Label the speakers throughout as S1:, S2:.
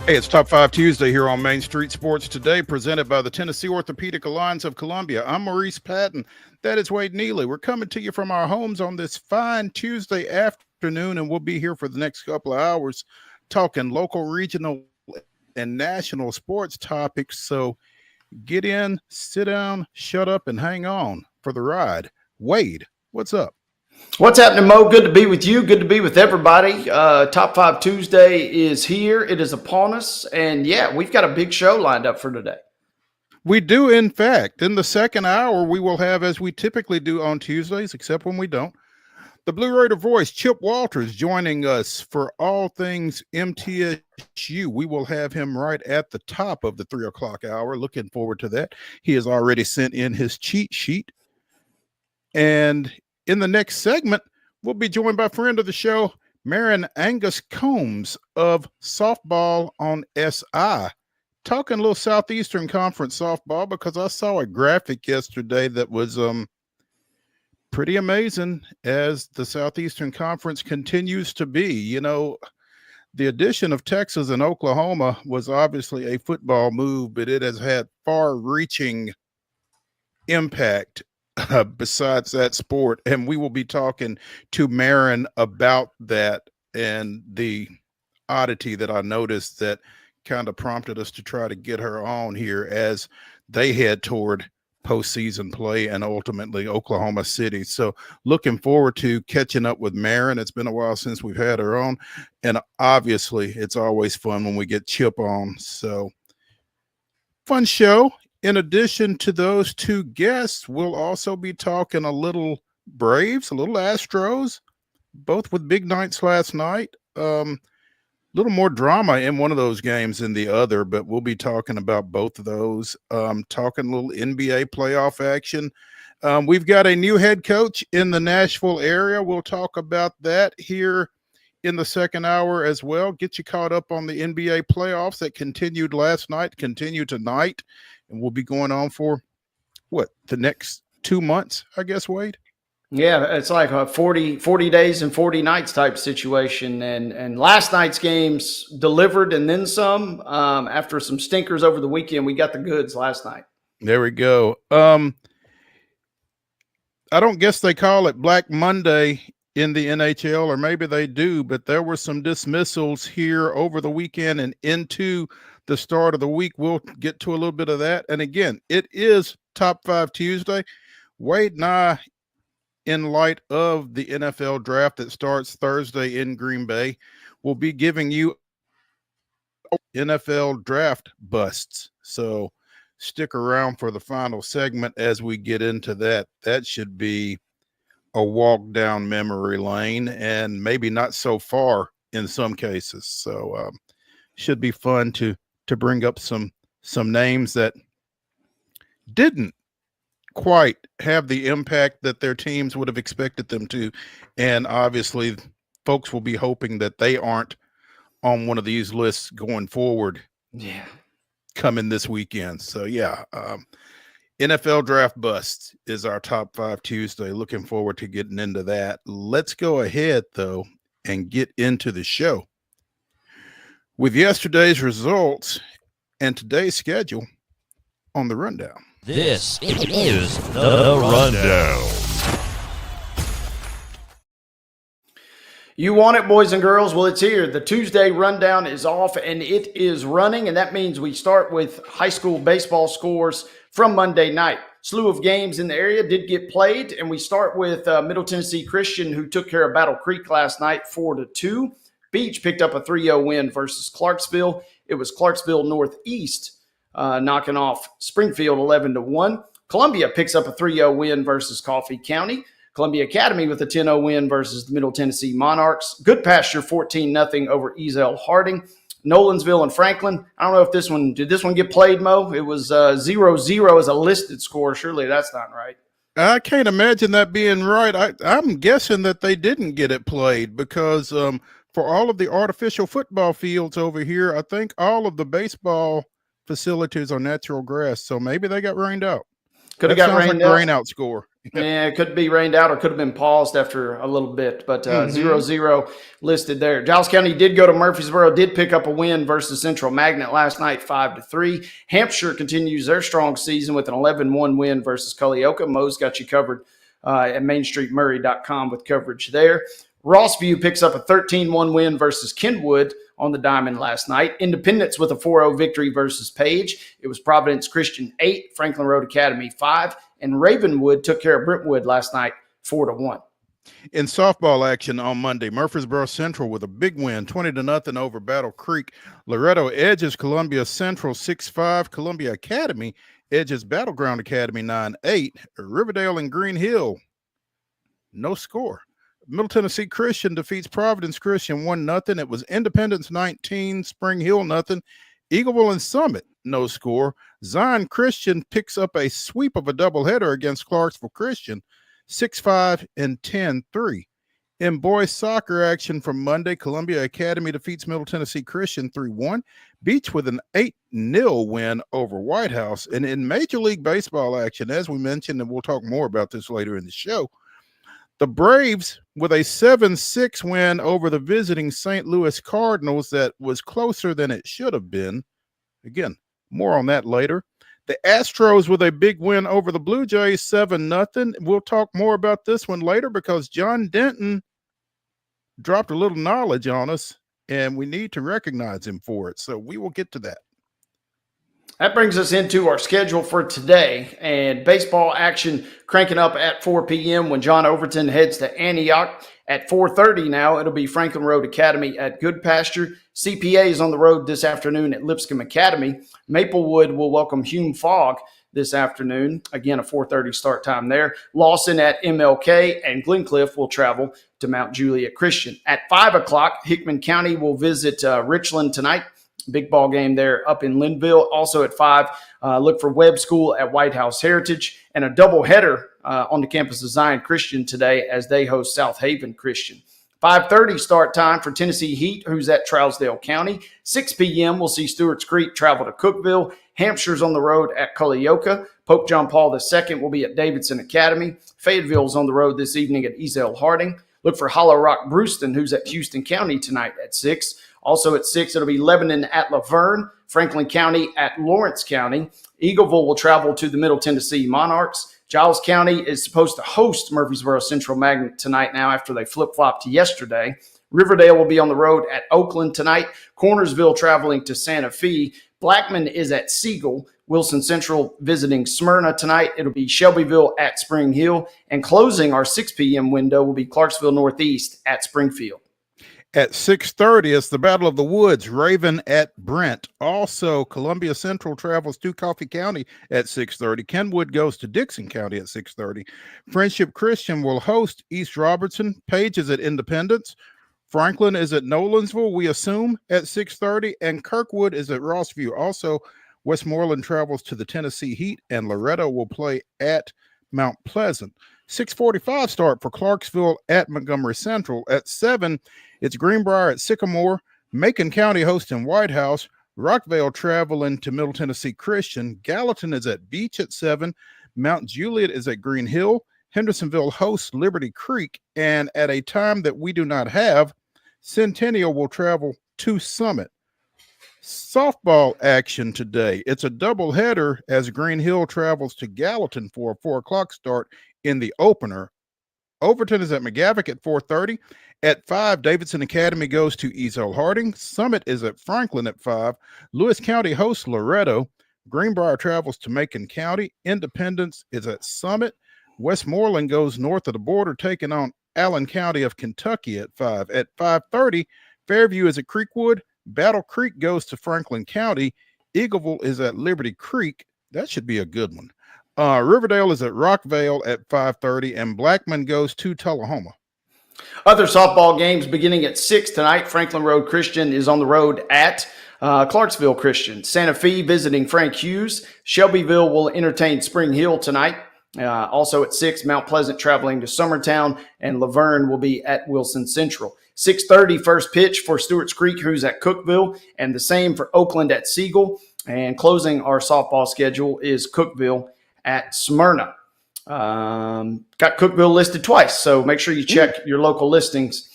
S1: Hey, it's Top 5 Tuesday here on Main Street Sports Today, presented by the Tennessee Orthopedic Alliance of Columbia. I'm Maurice Patton. That is Wade Neely. We're coming to you from our homes on this fine Tuesday afternoon, and we'll be here for the next couple of hours talking local, regional, and national sports topics. So get in, sit down, shut up, and hang on for the ride. Wade, what's up?
S2: What's happening, Mo? Good to be with you. Good to be with everybody. Top 5 Tuesday is here. It is upon us. And yeah, we've got a big show lined up for today.
S1: We do, in fact. In the second hour, we will have, as we typically do on Tuesdays, except when we don't, the Blue Raider voice, Chip Walters, joining us for all things MTSU. We will have him right at the top of the 3 o'clock hour. Looking forward to that. He has already sent in his cheat sheet. And in the next segment, we'll be joined by friend of the show, MAREN ANGUS-COOMBS of softball on SI. Talking a little Southeastern Conference softball because I saw a graphic yesterday that was pretty amazing as the Southeastern Conference continues to be. You know, the addition of Texas and Oklahoma was obviously a football move, but it has had far-reaching impact besides that sport, and we will be talking to MAREN about that and the oddity that I noticed that kind of prompted us to try to get her on here as they head toward postseason play and ultimately Oklahoma City. So looking forward to catching up with MAREN. It's been a while since we've had her on, and obviously it's always fun when we get Chip on. So fun show. In addition to those two guests, we'll also be talking a little Braves, a little Astros, both with big nights last night. A little more drama in one of those games than the other, but we'll be talking about both of those. Talking a little NBA playoff action. We've got a new head coach in the Nashville area. We'll talk about that here in the second hour as well. Get you caught up on the NBA playoffs that continued last night, continue tonight. And we'll be going on for, the next 2 months, I guess, Wade?
S2: Yeah, it's like a 40 days and 40 nights type situation. And last night's games delivered and then some. After some stinkers over the weekend, we got the goods last night.
S1: There we go. I don't guess they call it Black Monday in the NHL, or maybe they do, but there were some dismissals here over the weekend and into the start of the week. We'll get to a little bit of that. And again, it is Top 5 Tuesday. Wade and I, in light of the NFL draft that starts Thursday in Green Bay, will be giving you NFL draft busts. So stick around for the final segment as we get into that. That should be a walk down memory lane, and maybe not so far in some cases. So should be fun to bring up some names that didn't quite have the impact that their teams would have expected them to. And obviously folks will be hoping that they aren't on one of these lists going forward.
S2: Yeah.
S1: Coming this weekend. So yeah, NFL draft busts is our Top 5 Tuesday. Looking forward to getting into that. Let's go ahead though and get into the show with yesterday's results and today's schedule on the rundown.
S3: This is the rundown.
S2: You want it, boys and girls? Well, it's here. The Tuesday rundown is off and it is running. And that means we start with high school baseball scores from Monday night. Slew of games in the area did get played. And we start with Middle Tennessee Christian, who took care of Battle Creek last night 4-2. Beach picked up a 3-0 win versus Clarksville. It was Clarksville Northeast knocking off Springfield 11-1. Columbia picks up a 3-0 win versus Coffee County. Columbia Academy with a 10-0 win versus the Middle Tennessee Monarchs. Good Pasture 14-0 over Ezel Harding. Nolansville and Franklin. I don't know if did this one get played, Mo? It was 0-0 as a listed score. Surely that's not right.
S1: I can't imagine that being right. I'm guessing that they didn't get it played because for all of the artificial football fields over here, I think all of the baseball facilities are natural grass. So maybe they got rained out.
S2: Could have got rained out.
S1: Rain out score.
S2: Yeah, it could be rained out or could have been paused after a little bit, but 0-0 listed there. Giles County did go to Murfreesboro, did pick up a win versus Central Magnet last night, 5-3. Hampshire continues their strong season with an 11-1 win versus Culleoka. Mo's got you covered at mainstreetmurray.com with coverage there. Rossview picks up a 13-1 win versus Kenwood on the diamond last night. Independence with a 4-0 victory versus Page. It was Providence Christian 8, Franklin Road Academy 5, and Ravenwood took care of Brentwood last night 4-1.
S1: In softball action on Monday, Murfreesboro Central with a big win, 20-0 over Battle Creek. Loretto edges Columbia Central 6-5. Columbia Academy edges Battleground Academy 9-8. Riverdale and Green Hill, no score. Middle Tennessee Christian defeats Providence Christian 1-0. It was Independence 19, Spring Hill nothing. Eagleville and Summit, no score. Zion Christian picks up a sweep of a doubleheader against Clarksville Christian, 6-5 and 10-3. In boys soccer action from Monday, Columbia Academy defeats Middle Tennessee Christian 3-1. Beach with an 8-0 win over White House. And in Major League Baseball action, as we mentioned, and we'll talk more about this later in the show, the Braves with a 7-6 win over the visiting St. Louis Cardinals that was closer than it should have been. Again, more on that later. The Astros with a big win over the Blue Jays, 7-0. We'll talk more about this one later because John Denton dropped a little knowledge on us, and we need to recognize him for it. So we will get to that.
S2: That brings us into our schedule for today, and baseball action cranking up at 4 p.m. when John Overton heads to Antioch. At 4:30 now, it'll be Franklin Road Academy at Good Pasture. CPA is on the road this afternoon at Lipscomb Academy. Maplewood will welcome Hume Fogg this afternoon. Again, a 4:30 start time there. Lawson at MLK, and Glencliff will travel to Mount Juliet Christian. At 5 o'clock, Hickman County will visit Richland tonight. Big ball game there up in Linville. Also at 5, look for Webb School at White House Heritage, and a doubleheader on the campus of Zion Christian today as they host South Haven Christian. 5:30 start time for Tennessee Heat, who's at Trousdale County. 6 p.m. we'll see Stewart's Creek travel to Cookeville. Hampshire's on the road at Culleoka. Pope John Paul II will be at Davidson Academy. Fayetteville's on the road this evening at Ezel Harding. Look for Hollow Rock Brewston, who's at Houston County tonight at 6. Also at 6, it'll be Lebanon at Laverne, Franklin County at Lawrence County. Eagleville will travel to the Middle Tennessee Monarchs. Giles County is supposed to host Murfreesboro Central Magnet tonight now after they flip-flopped yesterday. Riverdale will be on the road at Oakland tonight. Cornersville traveling to Santa Fe. Blackman is at Siegel. Wilson Central visiting Smyrna tonight. It'll be Shelbyville at Spring Hill. And closing our 6 p.m. window will be Clarksville Northeast at Springfield.
S1: At 6:30, it's the Battle of the Woods, Raven at Brent. Also, Columbia Central travels to Coffee County at 6:30. Kenwood goes to Dixon County at 6:30. Friendship Christian will host East Robertson. Page is at Independence. Franklin is at Nolansville, we assume, at 6:30. And Kirkwood is at Rossview. Also, Westmoreland travels to the Tennessee Heat, and Loretto will play at Mount Pleasant. 6:45 start for Clarksville at Montgomery Central. At 7, it's Greenbrier at Sycamore. Macon County hosting White House. Rockvale traveling to Middle Tennessee Christian. Gallatin is at Beach at 7. Mount Juliet is at Green Hill. Hendersonville hosts Liberty Creek. And at a time that we do not have, Centennial will travel to Summit. Softball action today. It's a doubleheader as Green Hill travels to Gallatin for a 4 o'clock start in the opener. Overton is at McGavock at 4:30. At 5, Davidson Academy goes to Ezel Harding. Summit is at Franklin at 5. Lewis County hosts Loretto. Greenbrier travels to Macon County. Independence is at Summit. Westmoreland goes north of the border, taking on Allen County of Kentucky at 5. At 5:30, Fairview is at Creekwood. Battle Creek goes to Franklin County. Eagleville is at Liberty Creek. That should be a good one. Riverdale is at Rockvale at 5:30, and Blackman goes to Tullahoma.
S2: Other softball games beginning at 6 tonight. Franklin Road Christian is on the road at Clarksville Christian. Santa Fe visiting Frank Hughes. Shelbyville will entertain Spring Hill tonight. Also at 6, Mount Pleasant traveling to Summertown, and Laverne will be at Wilson Central. 6:30 first pitch for Stewart's Creek, who's at Cookeville, and the same for Oakland at Siegel. And closing our softball schedule is Cookeville at Smyrna. Got Cookeville listed twice, so make sure you check your local listings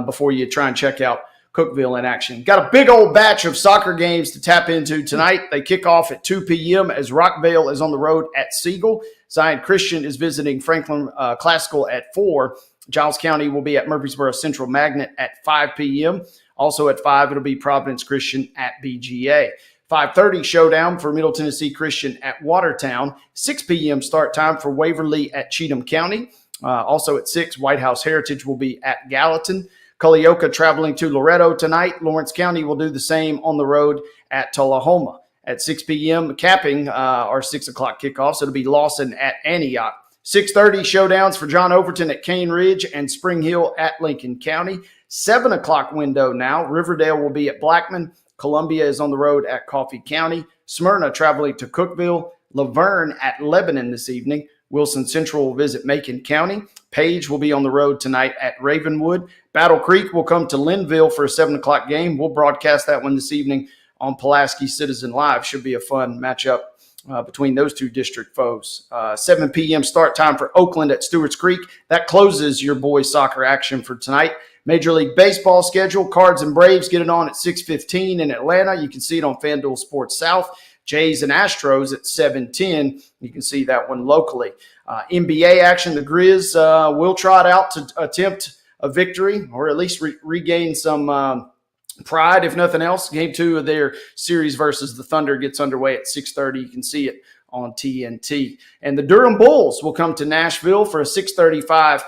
S2: before you try and check out Cookeville in action. Got a big old batch of soccer games to tap into tonight. They kick off at 2 p.m. as Rockvale is on the road at Siegel. Zion Christian is visiting Franklin Classical at 4. Giles County will be at Murfreesboro Central Magnet at 5 p.m. Also at 5, it'll be Providence Christian at BGA. 5:30 showdown for Middle Tennessee Christian at Watertown. 6 p.m. start time for Waverly at Cheatham County. Also at 6, White House Heritage will be at Gallatin. Culleoka traveling to Loretto tonight. Lawrence County will do the same on the road at Tullahoma. At 6 p.m., capping our 6 o'clock kickoffs, it'll be Lawson at Antioch. 6:30 showdowns for John Overton at Cane Ridge and Spring Hill at Lincoln County. 7 o'clock window now. Riverdale will be at Blackman. Columbia is on the road at Coffee County. Smyrna traveling to Cookeville. Laverne at Lebanon this evening. Wilson Central will visit Macon County. Page will be on the road tonight at Ravenwood. Battle Creek will come to Linville for a 7 o'clock game. We'll broadcast that one this evening on Pulaski Citizen Live. Should be a fun matchup between those two district foes. 7 p.m. start time for Oakland at Stewart's Creek. That closes your boys soccer action for tonight. Major League Baseball schedule, Cards and Braves get it on at 6:15 in Atlanta. You can see it on FanDuel Sports South. Jays and Astros at 7:10. You can see that one locally. NBA action, the Grizz will trot out to attempt a victory or at least regain some pride, if nothing else. Game 2 of their series versus the Thunder gets underway at 6:30. You can see it on TNT. And the Durham Bulls will come to Nashville for a 6:35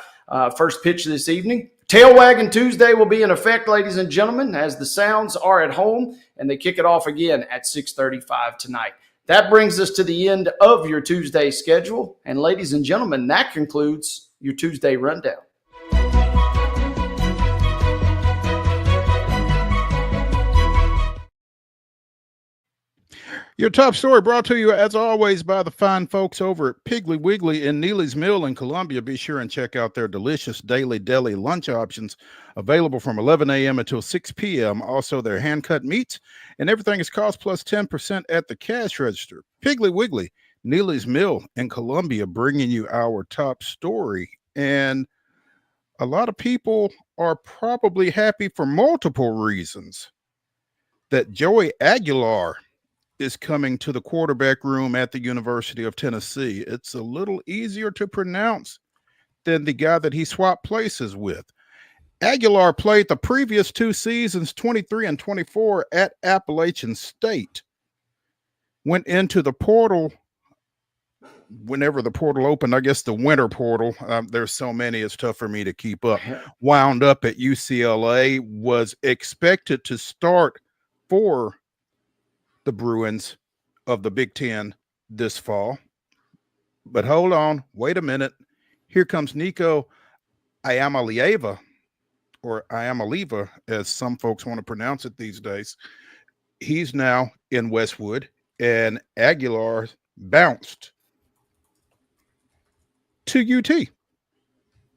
S2: first pitch this evening. Tail Wagging Tuesday will be in effect, ladies and gentlemen, as the Sounds are at home, and they kick it off again at 6:35 tonight. That brings us to the end of your Tuesday schedule. And ladies and gentlemen, that concludes your Tuesday rundown.
S1: Your top story brought to you, as always, by the fine folks over at Piggly Wiggly in Neely's Mill in Columbia. Be sure and check out their delicious daily deli lunch options available from 11 a.m. until 6 p.m. Also, their hand-cut meats, and everything is cost plus 10% at the cash register. Piggly Wiggly, Neely's Mill in Columbia, bringing you our top story. And a lot of people are probably happy for multiple reasons that Joey Aguilar is coming to the quarterback room at the University of Tennessee. It's a little easier to pronounce than the guy that he swapped places with. Aguilar played the previous 2 seasons, 23 and 24, at Appalachian State. Went into the portal whenever the portal opened, I guess the winter portal. There's so many, it's tough for me to keep up. Wound up at UCLA, was expected to start for the Bruins of the Big Ten this fall. But hold on, wait a minute. Here comes Nico Iamaleava, or Iamaleava, as some folks want to pronounce it these days. He's now in Westwood, and Aguilar bounced to UT.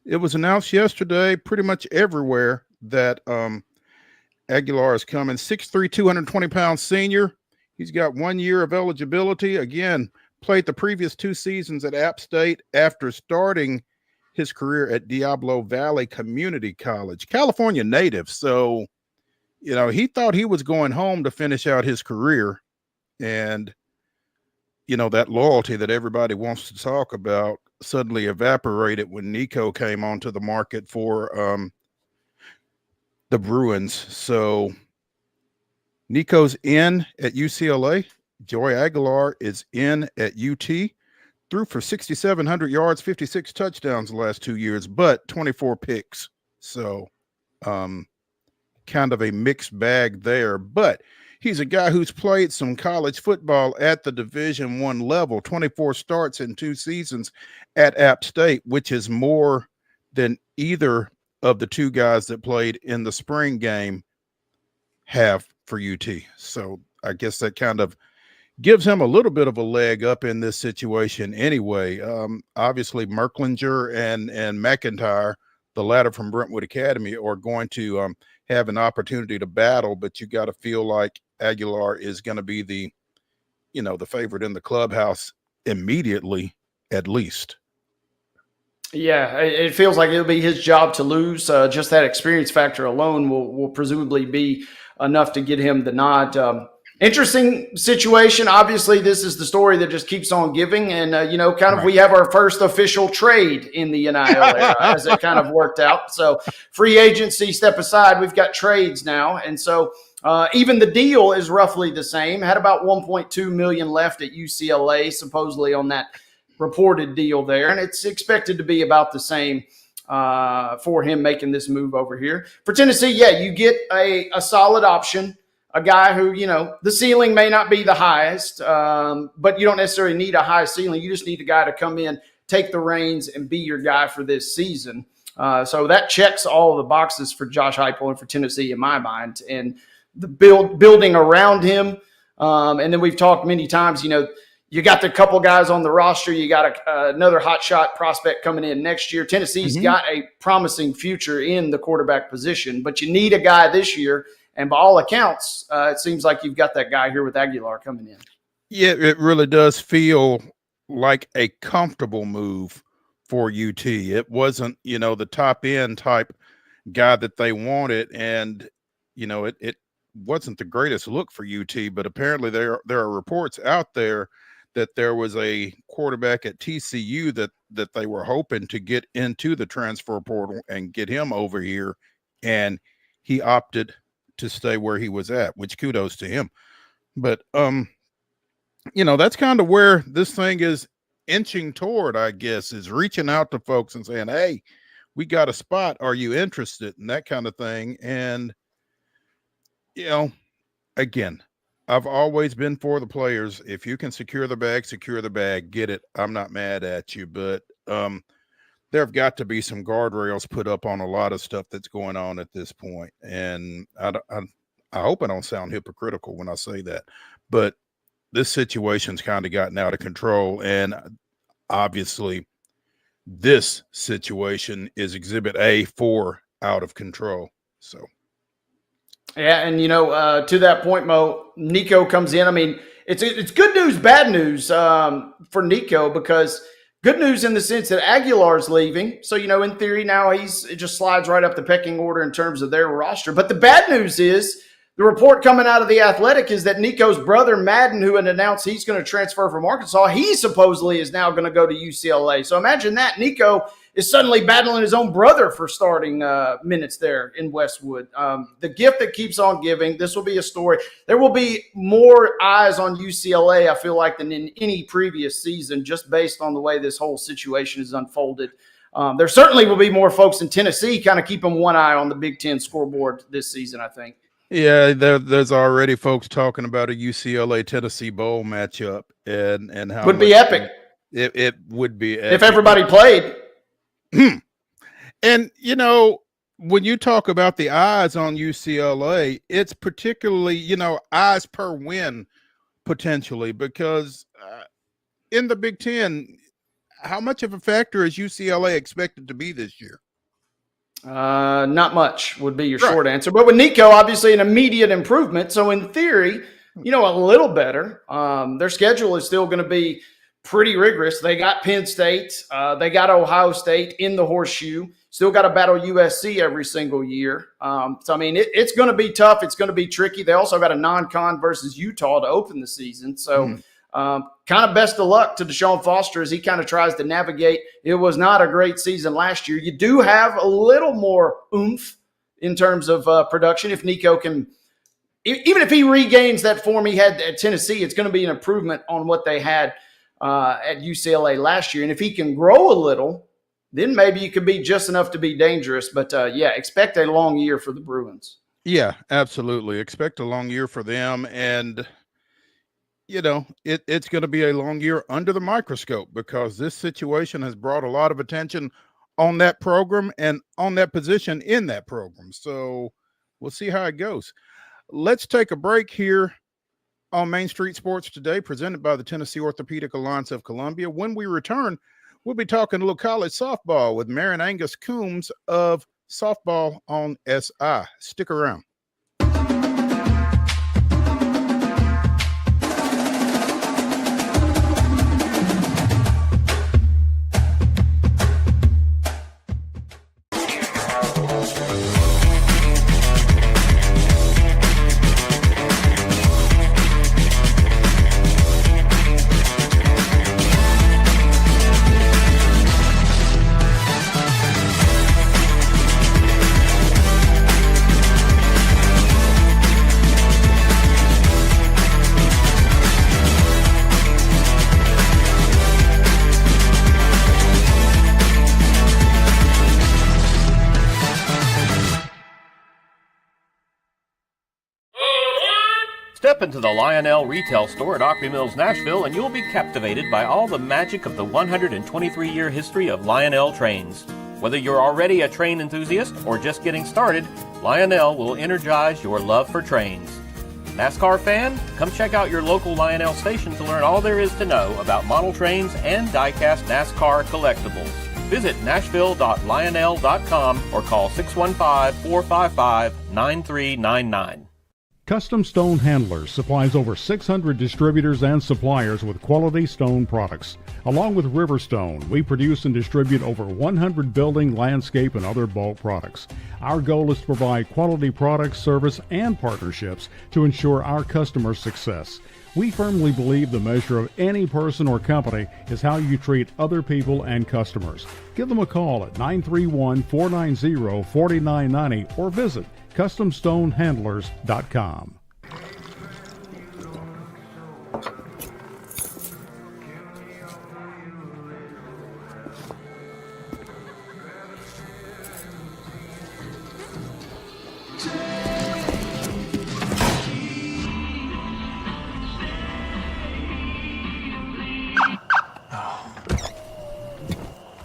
S1: It was announced yesterday pretty much everywhere that Aguilar is coming. 6'3", 220-pound senior. He's got 1 year of eligibility. Again, played the previous 2 seasons at App State after starting his career at Diablo Valley Community College. California native. So, you know, he thought he was going home to finish out his career. And, you know, that loyalty that everybody wants to talk about suddenly evaporated when Nico came onto the market for the Bruins. So Nico's in at UCLA. Joey Aguilar is in at UT. Threw for 6,700 yards, 56 touchdowns the last 2 years, but 24 picks. So kind of a mixed bag there. But he's a guy who's played some college football at the Division I level, 24 starts in 2 seasons at App State, which is more than either of the 2 guys that played in the spring game have for UT. So I guess that kind of gives him a little bit of a leg up in this situation anyway. Obviously, Merklinger and McIntyre, the latter from Brentwood Academy, are going to have an opportunity to battle, but you got to feel like Aguilar is going to be the favorite in the clubhouse immediately, at least.
S2: Yeah, it feels like it'll be his job to lose. Just that experience factor alone will presumably be enough to get him the nod. Interesting situation. Obviously, this is the story that just keeps on giving. And, we have our first official trade in the NIL era as it kind of worked out. So free agency, step aside, we've got trades now. And so even the deal is roughly the same. Had about $1.2 million left at UCLA, supposedly on that reported deal there, and it's expected to be about the same for him making this move over here. For Tennessee, you get a solid option, a guy who, the ceiling may not be the highest, but you don't necessarily need a high ceiling. You just need a guy to come in, take the reins, and be your guy for this season. So that checks all of the boxes for Josh Heupel and for Tennessee in my mind, and the building around him. And then we've talked many times, you got the couple guys on the roster. You got another hotshot prospect coming in next year. Tennessee's got a promising future in the quarterback position, but you need a guy this year. And by all accounts, it seems like you've got that guy here with Aguilar coming in.
S1: Yeah, it really does feel like a comfortable move for UT. It wasn't, the top end type guy that they wanted. And, it wasn't the greatest look for UT, but apparently there are reports out there that there was a quarterback at TCU that they were hoping to get into the transfer portal and get him over here, and he opted to stay where he was at, which kudos to him. But that's kind of where this thing is inching toward, I guess, is reaching out to folks and saying, hey, we got a spot, are you interested, and that kind of thing. And again, I've always been for the players. If you can secure the bag, get it. I'm not mad at you, but there have got to be some guardrails put up on a lot of stuff that's going on at this point. And I hope I don't sound hypocritical when I say that, but this situation's kind of gotten out of control. And obviously this situation is exhibit A for out of control. So.
S2: Yeah, and to that point, Mo, Nico comes in. I mean, it's good news, bad news for Nico, because good news in the sense that Aguilar's leaving. So, in theory now it just slides right up the pecking order in terms of their roster. But the bad news is the report coming out of The Athletic is that Nico's brother, Madden, who had announced he's going to transfer from Arkansas, he supposedly is now going to go to UCLA. So imagine that. Nico is suddenly battling his own brother for starting minutes there in Westwood. The gift that keeps on giving. This will be a story. There will be more eyes on UCLA, I feel like, than in any previous season, just based on the way this whole situation is unfolded. There certainly will be more folks in Tennessee kind of keeping one eye on the Big Ten scoreboard this season, I think.
S1: Yeah, there's already folks talking about a UCLA Tennessee bowl matchup and how
S2: would be epic.
S1: It would be epic
S2: if everybody played.
S1: And when you talk about the eyes on UCLA, it's particularly eyes per win potentially, because in the Big Ten, how much of a factor is UCLA expected to be this year?
S2: Not much would be your short answer. But with Nico, obviously an immediate improvement. So in theory, a little better. Their schedule is still going to be pretty rigorous. They got Penn State. They got Ohio State in the horseshoe. Still got to battle USC every single year. So, I mean, it's going to be tough. It's going to be tricky. They also got a non-con versus Utah to open the season. So kind of best of luck to Deshaun Foster as he kind of tries to navigate. It was not a great season last year. You do have a little more oomph in terms of production. If Nico can, even if he regains that form he had at Tennessee, it's going to be an improvement on what they had at UCLA last year. And if he can grow a little, then maybe you could be just enough to be dangerous. But, expect a long year for the Bruins.
S1: Yeah, absolutely. Expect a long year for them. And, it's going to be a long year under the microscope, because this situation has brought a lot of attention on that program and on that position in that program. So we'll see how it goes. Let's take a break here on Main Street Sports Today, presented by the Tennessee Orthopedic Alliance of Columbia. When we return, we'll be talking a little college softball with MAREN ANGUS-COOMBS of Softball on SI. Stick around.
S3: Step into the Lionel retail store at Opry Mills, Nashville, and you'll be captivated by all the magic of the 123-year history of Lionel trains. Whether you're already a train enthusiast or just getting started, Lionel will energize your love for trains. NASCAR fan? Come check out your local Lionel station to learn all there is to know about model trains and die-cast NASCAR collectibles. Visit nashville.lionel.com or call 615-455-9399.
S4: Custom Stone Handlers supplies over 600 distributors and suppliers with quality stone products. Along with Riverstone, we produce and distribute over 100 building, landscape, and other bulk products. Our goal is to provide quality products, service, and partnerships to ensure our customers' success. We firmly believe the measure of any person or company is how you treat other people and customers. Give them a call at 931-490-4990 or visit CustomStoneHandlers.com.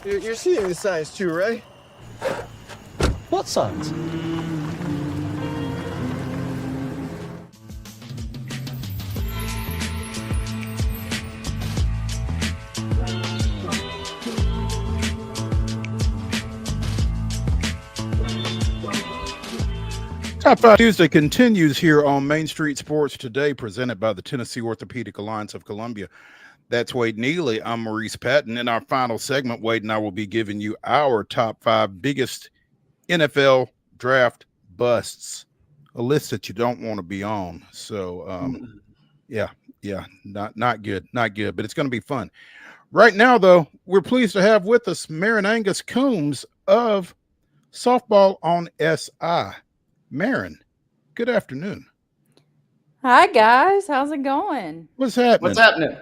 S5: You're seeing the signs too, right?
S6: What signs?
S1: Top 5 Tuesday continues here on Main Street Sports Today, presented by the Tennessee Orthopedic Alliance of Columbia. That's Wade Neely. I'm Maurice Patton. In our final segment, Wade and I will be giving you our top 5 biggest NFL draft busts, a list that you don't want to be on. So, not good, but it's going to be fun. Right now, though, we're pleased to have with us MAREN ANGUS-COOMBS of Softball on SI. MAREN, good afternoon.
S7: Hi, guys. How's it going?
S1: What's happening?
S2: What's happening?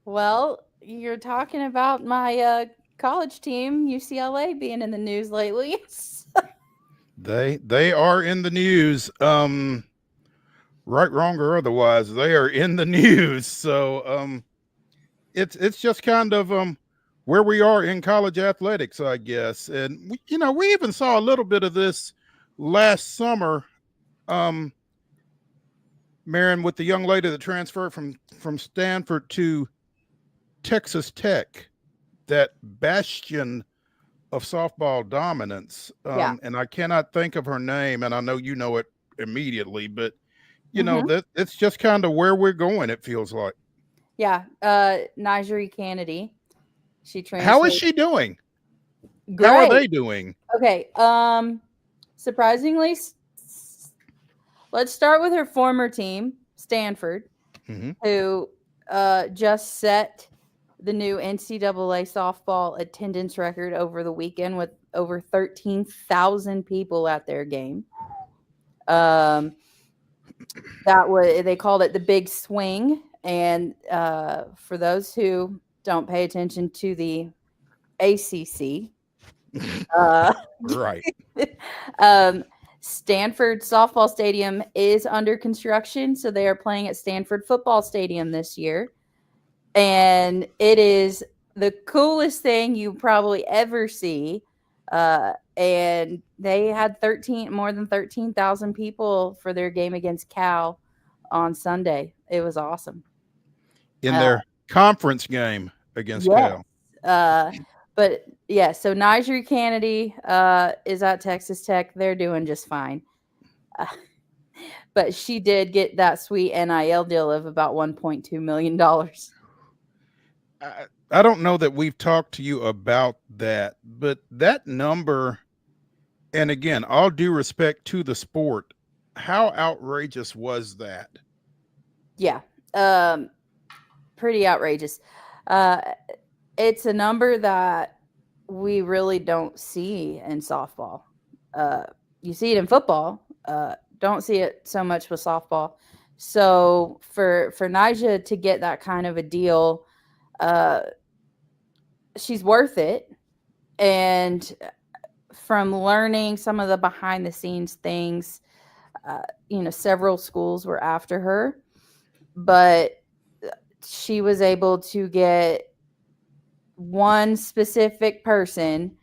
S7: Well, you're talking about my college team, UCLA, being in the news lately.
S1: They are in the news. Right, wrong, or otherwise, they are in the news. So it's just kind of where we are in college athletics, I guess. And we even saw a little bit of this last summer, MAREN, with the young lady that transferred from Stanford to Texas Tech, that bastion of softball dominance. And I cannot think of her name, and I know you know it immediately, but you know that it's just kind of where we're going, it feels like.
S7: Yeah, Nigeri Kennedy. She transferred.
S1: How is she doing?
S7: Great.
S1: How are they doing?
S7: Okay. Surprisingly, let's start with her former team, Stanford, who just set the new NCAA softball attendance record over the weekend with over 13,000 people at their game. They called it the Big Swing. And for those who don't pay attention to the ACC,
S1: right.
S7: Stanford softball stadium is under construction, so they are playing at Stanford football stadium this year, and it is the coolest thing you probably ever see. And they had more than 13,000 people for their game against Cal on Sunday. It was awesome.
S1: In their conference game against Cal.
S7: But yeah, so Nigeri Kennedy is at Texas Tech. They're doing just fine. But she did get that sweet NIL deal of about $1.2 million.
S1: I don't know that we've talked to you about that, but that number, and again, all due respect to the sport, how outrageous was that? Yeah.
S7: Pretty outrageous. It's a number that we really don't see in softball. You see it in football. Don't see it so much with softball. So for Nyjah to get that kind of a deal, she's worth it. And from learning some of the behind the scenes things, Several schools were after her, but she was able to get one specific person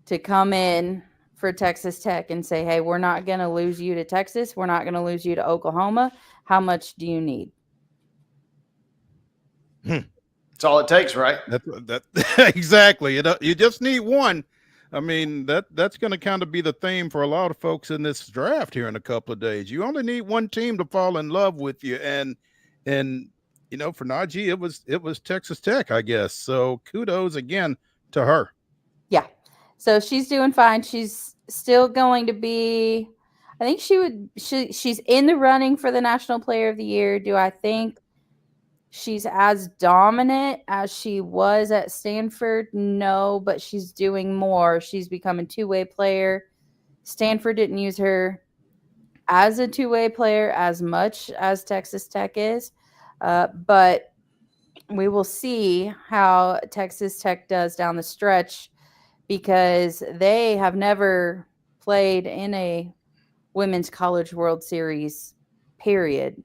S7: to come in for Texas Tech and say, hey, we're not going to lose you to Texas. We're not going to lose you to Oklahoma. How much do you need?
S2: That's all it takes, right?
S1: That exactly. You just need one. I mean, that's going to kind of be the theme for a lot of folks in this draft here in a couple of days. You only need one team to fall in love with you, and for Najee, it was Texas Tech, I guess. So kudos again to her.
S7: Yeah. So she's doing fine. She's still going to be, I think she's in the running for the National Player of the Year. Do I think she's as dominant as she was at Stanford? No, but she's doing more. She's become a two-way player. Stanford didn't use her as a two-way player as much as Texas Tech is, but we will see how Texas Tech does down the stretch, because they have never played in a Women's College World Series, period.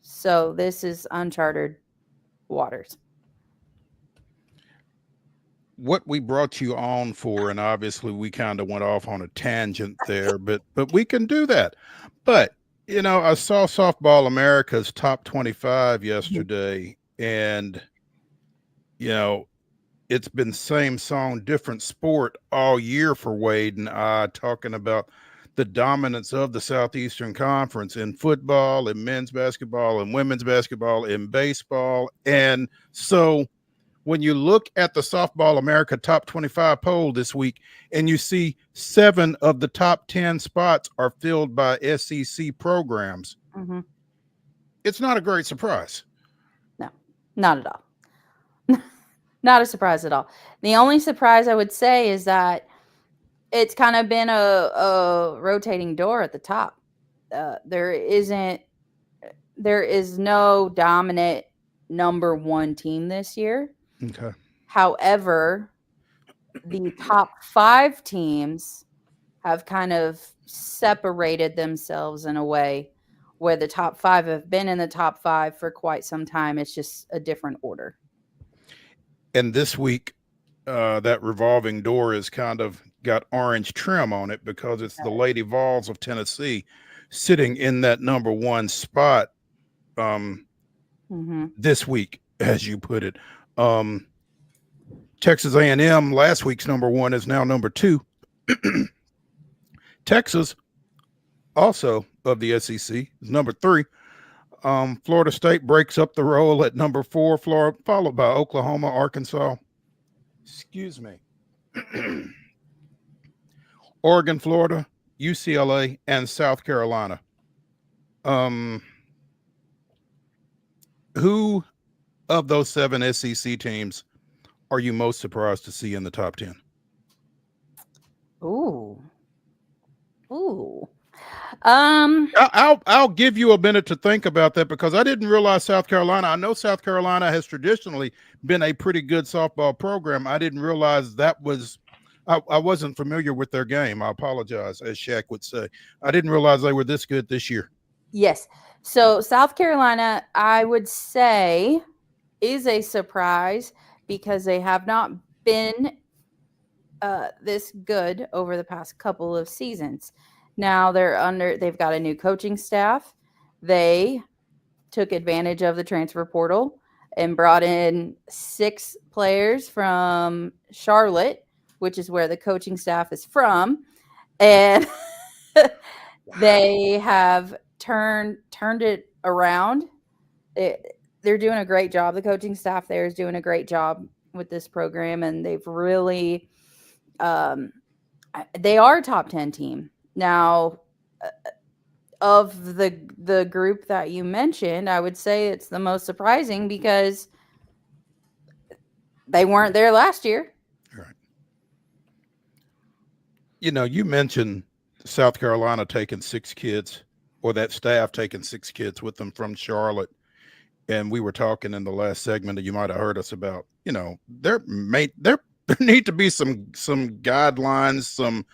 S7: So this is uncharted waters.
S1: What we brought you on for, and obviously we kind of went off on a tangent there, but we can do that. But I saw Softball America's top 25 yesterday, and it's been same song, different sport all year for Wade and I, talking about the dominance of the Southeastern Conference in football, in men's basketball, and women's basketball, in baseball. And so when you look at the Softball America top 25 poll this week, and you see 7 of the top 10 spots are filled by SEC programs, it's not a great surprise.
S7: No, not at all. Not a surprise at all. The only surprise I would say is that it's kind of been a rotating door at the top. There is no dominant number one team this year.
S1: Okay.
S7: However, the top 5 teams have kind of separated themselves in a way where the top 5 have been in the top 5 for quite some time. It's just a different order.
S1: And this week, that revolving door has kind of got orange trim on it, because it's the Lady Vols of Tennessee sitting in that number 1 spot this week, as you put it. Texas A&M, last week's number 1, is now number 2. Texas, also of the SEC, is number 3. Florida State breaks up the roll at number 4, Florida, followed by Oklahoma, Arkansas. Excuse me. Oregon, Florida, UCLA, and South Carolina. Who of those 7 SEC teams are you most surprised to see in the top 10?
S7: Ooh.
S1: I'll give you a minute to think about that, because I didn't realize South Carolina. I know South Carolina has traditionally been a pretty good softball program. I didn't realize that was. I wasn't familiar with their game. I apologize, as Shaq would say. I didn't realize they were this good this year.
S7: Yes. So South Carolina, I would say, is a surprise, because they have not been this good over the past couple of seasons. Now they've got a new coaching staff. They took advantage of the transfer portal and brought in 6 players from Charlotte, which is where the coaching staff is from. And they have turned it around. They're doing a great job. The coaching staff there is doing a great job with this program, and they've really they are a top 10 team. Now, of the group that you mentioned, I would say it's the most surprising, because they weren't there last year.
S1: Right. You mentioned South Carolina taking 6 kids, or that staff taking 6 kids with them from Charlotte. And we were talking in the last segment that you might have heard us about, there need to be some guidelines,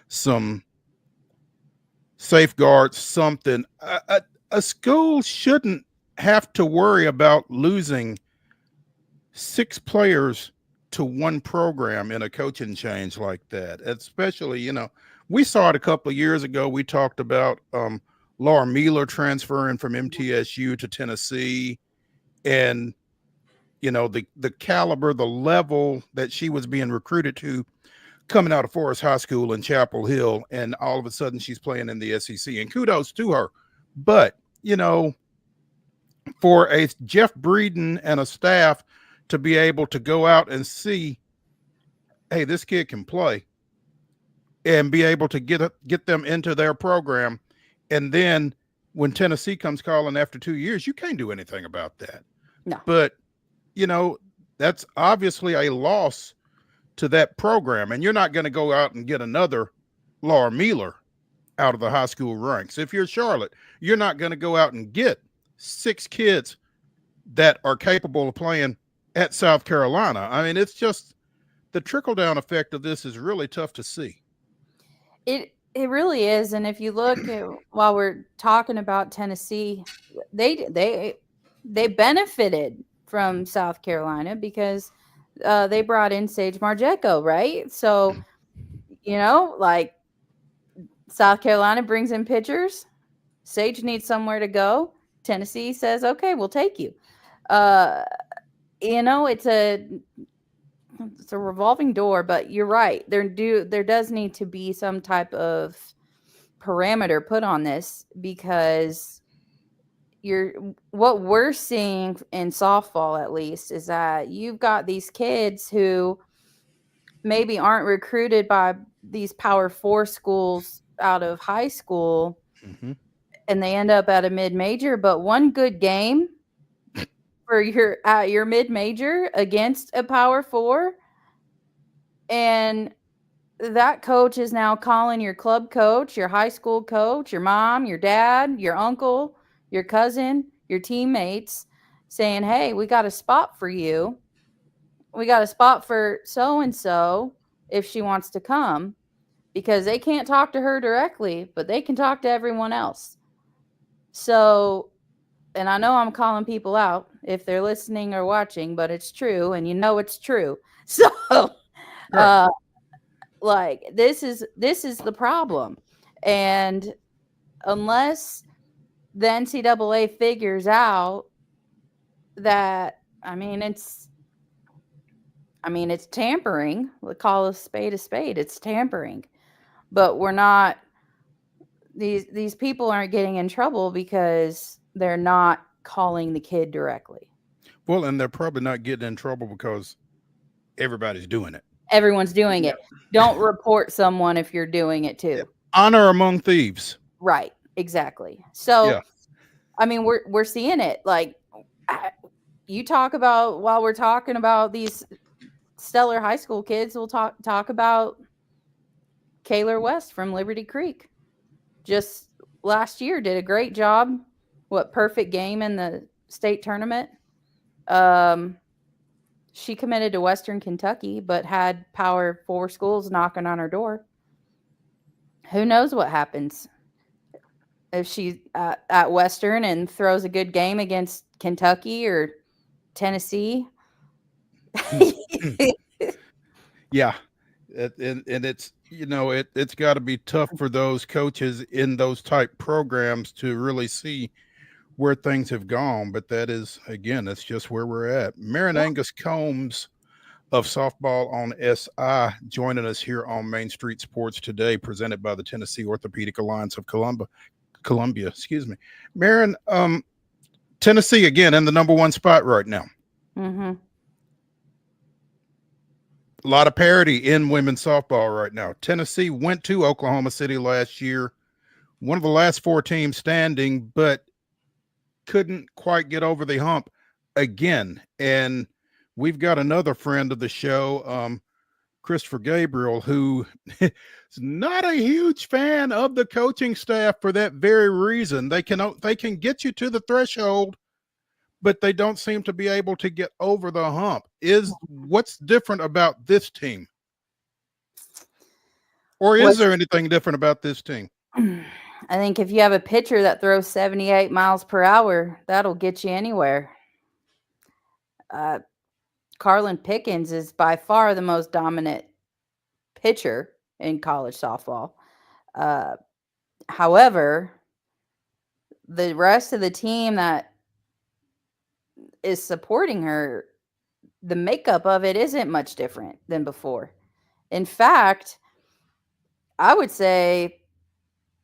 S1: some safeguards something. A school shouldn't have to worry about losing 6 players to one program in a coaching change like that. Especially, we saw it a couple of years ago. We talked about Laura Mueller transferring from MTSU to Tennessee, and the caliber, the level that she was being recruited to coming out of Forest High School in Chapel Hill, and all of a sudden she's playing in the SEC, and kudos to her. But, for a Jeff Breeden and a staff to be able to go out and see, hey, this kid can play, and be able to get them into their program. And then when Tennessee comes calling after 2 years, you can't do anything about that.
S7: No.
S1: But, that's obviously a loss to that program. And you're not going to go out and get another Laura Mueller out of the high school ranks. If you're Charlotte, you're not going to go out and get 6 kids that are capable of playing at South Carolina. I mean, it's just the trickle-down effect of this is really tough to see.
S7: It really is. And if you look while we're talking about Tennessee, they benefited from South Carolina because they brought in Sage Margecko, right? So, like South Carolina brings in pitchers. Sage needs somewhere to go. Tennessee says, okay, we'll take you. It's a revolving door, but you're right. There does need to be some type of parameter put on this, because what we're seeing in softball, at least, is that you've got these kids who maybe aren't recruited by these Power 4 schools out of high school, and they end up at a mid-major, but one good game for your mid-major against a Power 4, and that coach is now calling your club coach, your high school coach, your mom, your dad, your uncle, your cousin, your teammates, saying, hey, we got a spot for you. We got a spot for so-and-so if she wants to come, because they can't talk to her directly, but they can talk to everyone else. So, and I know I'm calling people out if they're listening or watching, but it's true, and it's true. So,
S1: Right.
S7: this is the problem. And unless the NCAA figures out that, it's tampering. We'll call a spade a spade. It's tampering. But we're not, these people aren't getting in trouble because they're not calling the kid directly.
S1: Well, and they're probably not getting in trouble because everybody's doing it.
S7: Everyone's doing it. Don't report someone if you're doing it too.
S1: Honor among thieves.
S7: Right. Exactly. So, we're seeing it. Like, you talk about, while we're talking about these stellar high school kids, we'll talk about Kaylor West from Liberty Creek. Just last year did a great job. Perfect game in the state tournament. She committed to Western Kentucky, but had Power 4 schools knocking on her door. Who knows what happens if she's at Western and throws a good game against Kentucky or Tennessee.
S1: Yeah. And it's, it's got to be tough for those coaches in those type programs to really see where things have gone. But that is, again, that's just where we're at. MAREN ANGUS-COOMBS of softball on SI joining us here on Main Street Sports today, presented by the Tennessee Orthopedic Alliance of Columbia. MAREN, Tennessee again in the number 1 spot right now.
S7: Mm-hmm.
S1: A lot of parity in women's softball right now. Tennessee went to Oklahoma City last year, one of the last 4 teams standing, but couldn't quite get over the hump again. And we've got another friend of the show, Christopher Gabriel, who is not a huge fan of the coaching staff for that very reason. They can get you to the threshold, but they don't seem to be able to get over the hump. What's different about this team? Or is there anything different about this team?
S7: I think if you have a pitcher that throws 78 miles per hour, that'll get you anywhere. Carlin Pickens is by far the most dominant pitcher in college softball. However, the rest of the team that is supporting her, the makeup of it isn't much different than before. In fact, I would say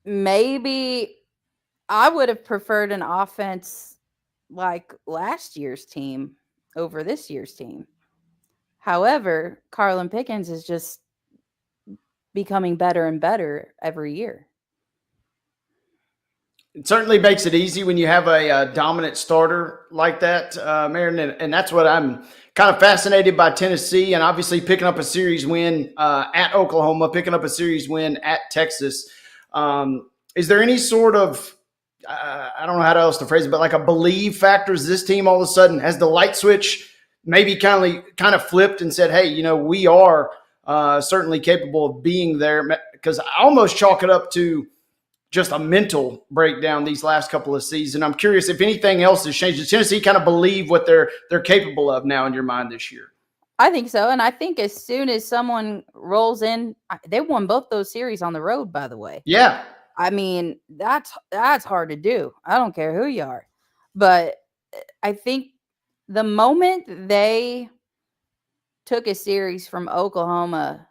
S7: maybe I would have preferred an offense like last year's team over this year's team. However, Carlin Pickens is just becoming better and better every year.
S2: It certainly makes it easy when you have a dominant starter like that, Maren, and that's what I'm kind of fascinated by Tennessee, and obviously picking up a series win at Oklahoma, picking up a series win at Texas. Is there any sort of, I don't know how else to phrase it, but like a believe factor? Is this team all of a sudden, has the light switch maybe kind of flipped and said, hey, we are certainly capable of being there? Because I almost chalk it up to just a mental breakdown these last couple of seasons. I'm curious if anything else has changed. Does Tennessee kind of believe what they're capable of now in your mind this year?
S7: I think so. And I think as soon as someone rolls in, they won both those series on the road, by the way.
S2: Yeah.
S7: I mean, that's hard to do. I don't care who you are. But I think the moment they took a series from Oklahoma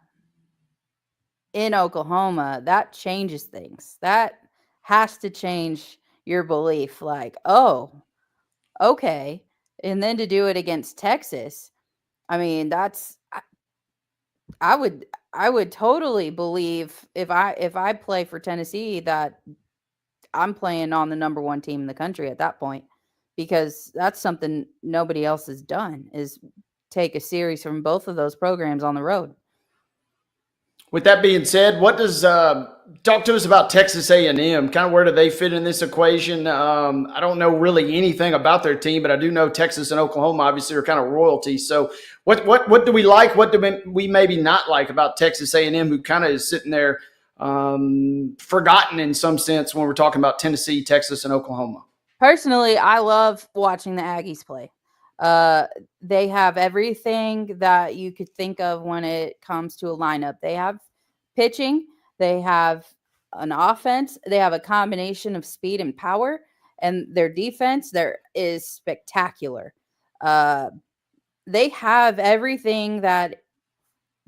S7: in Oklahoma, that changes things. That has to change your belief. Like, oh, okay. And then to do it against Texas, I mean, I would totally believe if I play for Tennessee that I'm playing on the number one team in the country at that point, because that's something nobody else has done, is take a series from both of those programs on the road.
S2: With that being said, what does talk to us about Texas A&M? Kind of where do they fit in this equation? I don't know really anything about their team, but I do know Texas and Oklahoma obviously are kind of royalty. So what do we like? What do we maybe not like about Texas A&M, who kind of is sitting there forgotten in some sense when we're talking about Tennessee, Texas, and Oklahoma?
S7: Personally, I love watching the Aggies play. They have everything that you could think of when it comes to a lineup. They have pitching, they have an offense, they have a combination of speed and power, and their defense there is spectacular. They have everything that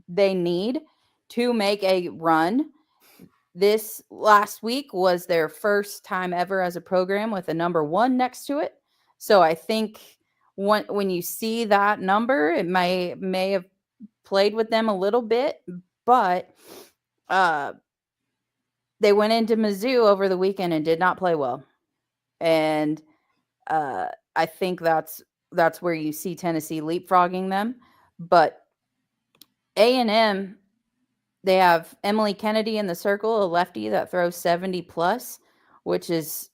S7: they need to make a run. This last week was their first time ever as a program with a number one next to it. So I think when you see that number, it may have played with them a little bit, but they went into Mizzou over the weekend and did not play well. And I think that's where you see Tennessee leapfrogging them. But A&M, they have Emily Kennedy in the circle, a lefty that throws 70 plus, which is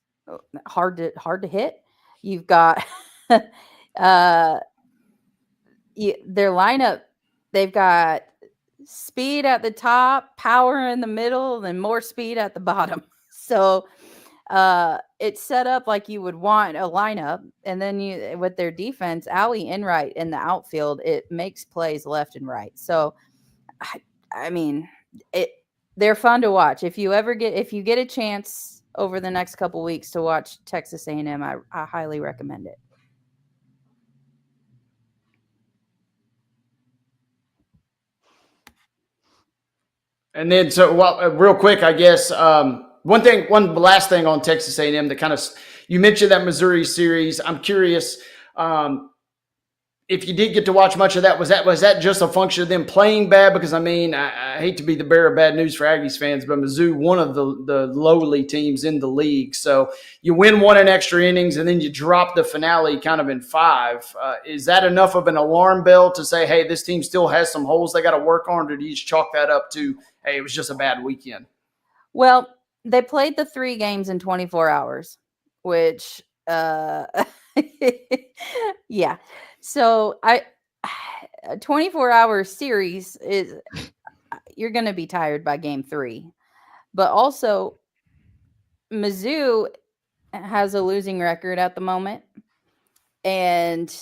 S7: hard to hit. You've got their lineup. They've got speed at the top, power in the middle, and more speed at the bottom. So it's set up like you would want a lineup. And then with their defense, Allie Enright in the outfield, it makes plays left and right. So I mean, they're fun to watch. If you get a chance over the next couple weeks to watch Texas A&M, I highly recommend it.
S2: And then, real quick, I guess one last thing on Texas A&M that kind of, you mentioned that Missouri series. I'm curious if you did get to watch much of that. Was that just a function of them playing bad? Because I mean, I hate to be the bearer of bad news for Aggies fans, but Mizzou, one of the lowly teams in the league. So you win one in extra innings, and then you drop the finale kind of in 5. Is that enough of an alarm bell to say, hey, this team still has some holes they got to work on, or do you just chalk that up to, hey, it was just a bad weekend?
S7: Well, they played the 3 games in 24 hours, which yeah. So a 24-hour series is, you're going to be tired by game 3. But also Mizzou has a losing record at the moment. And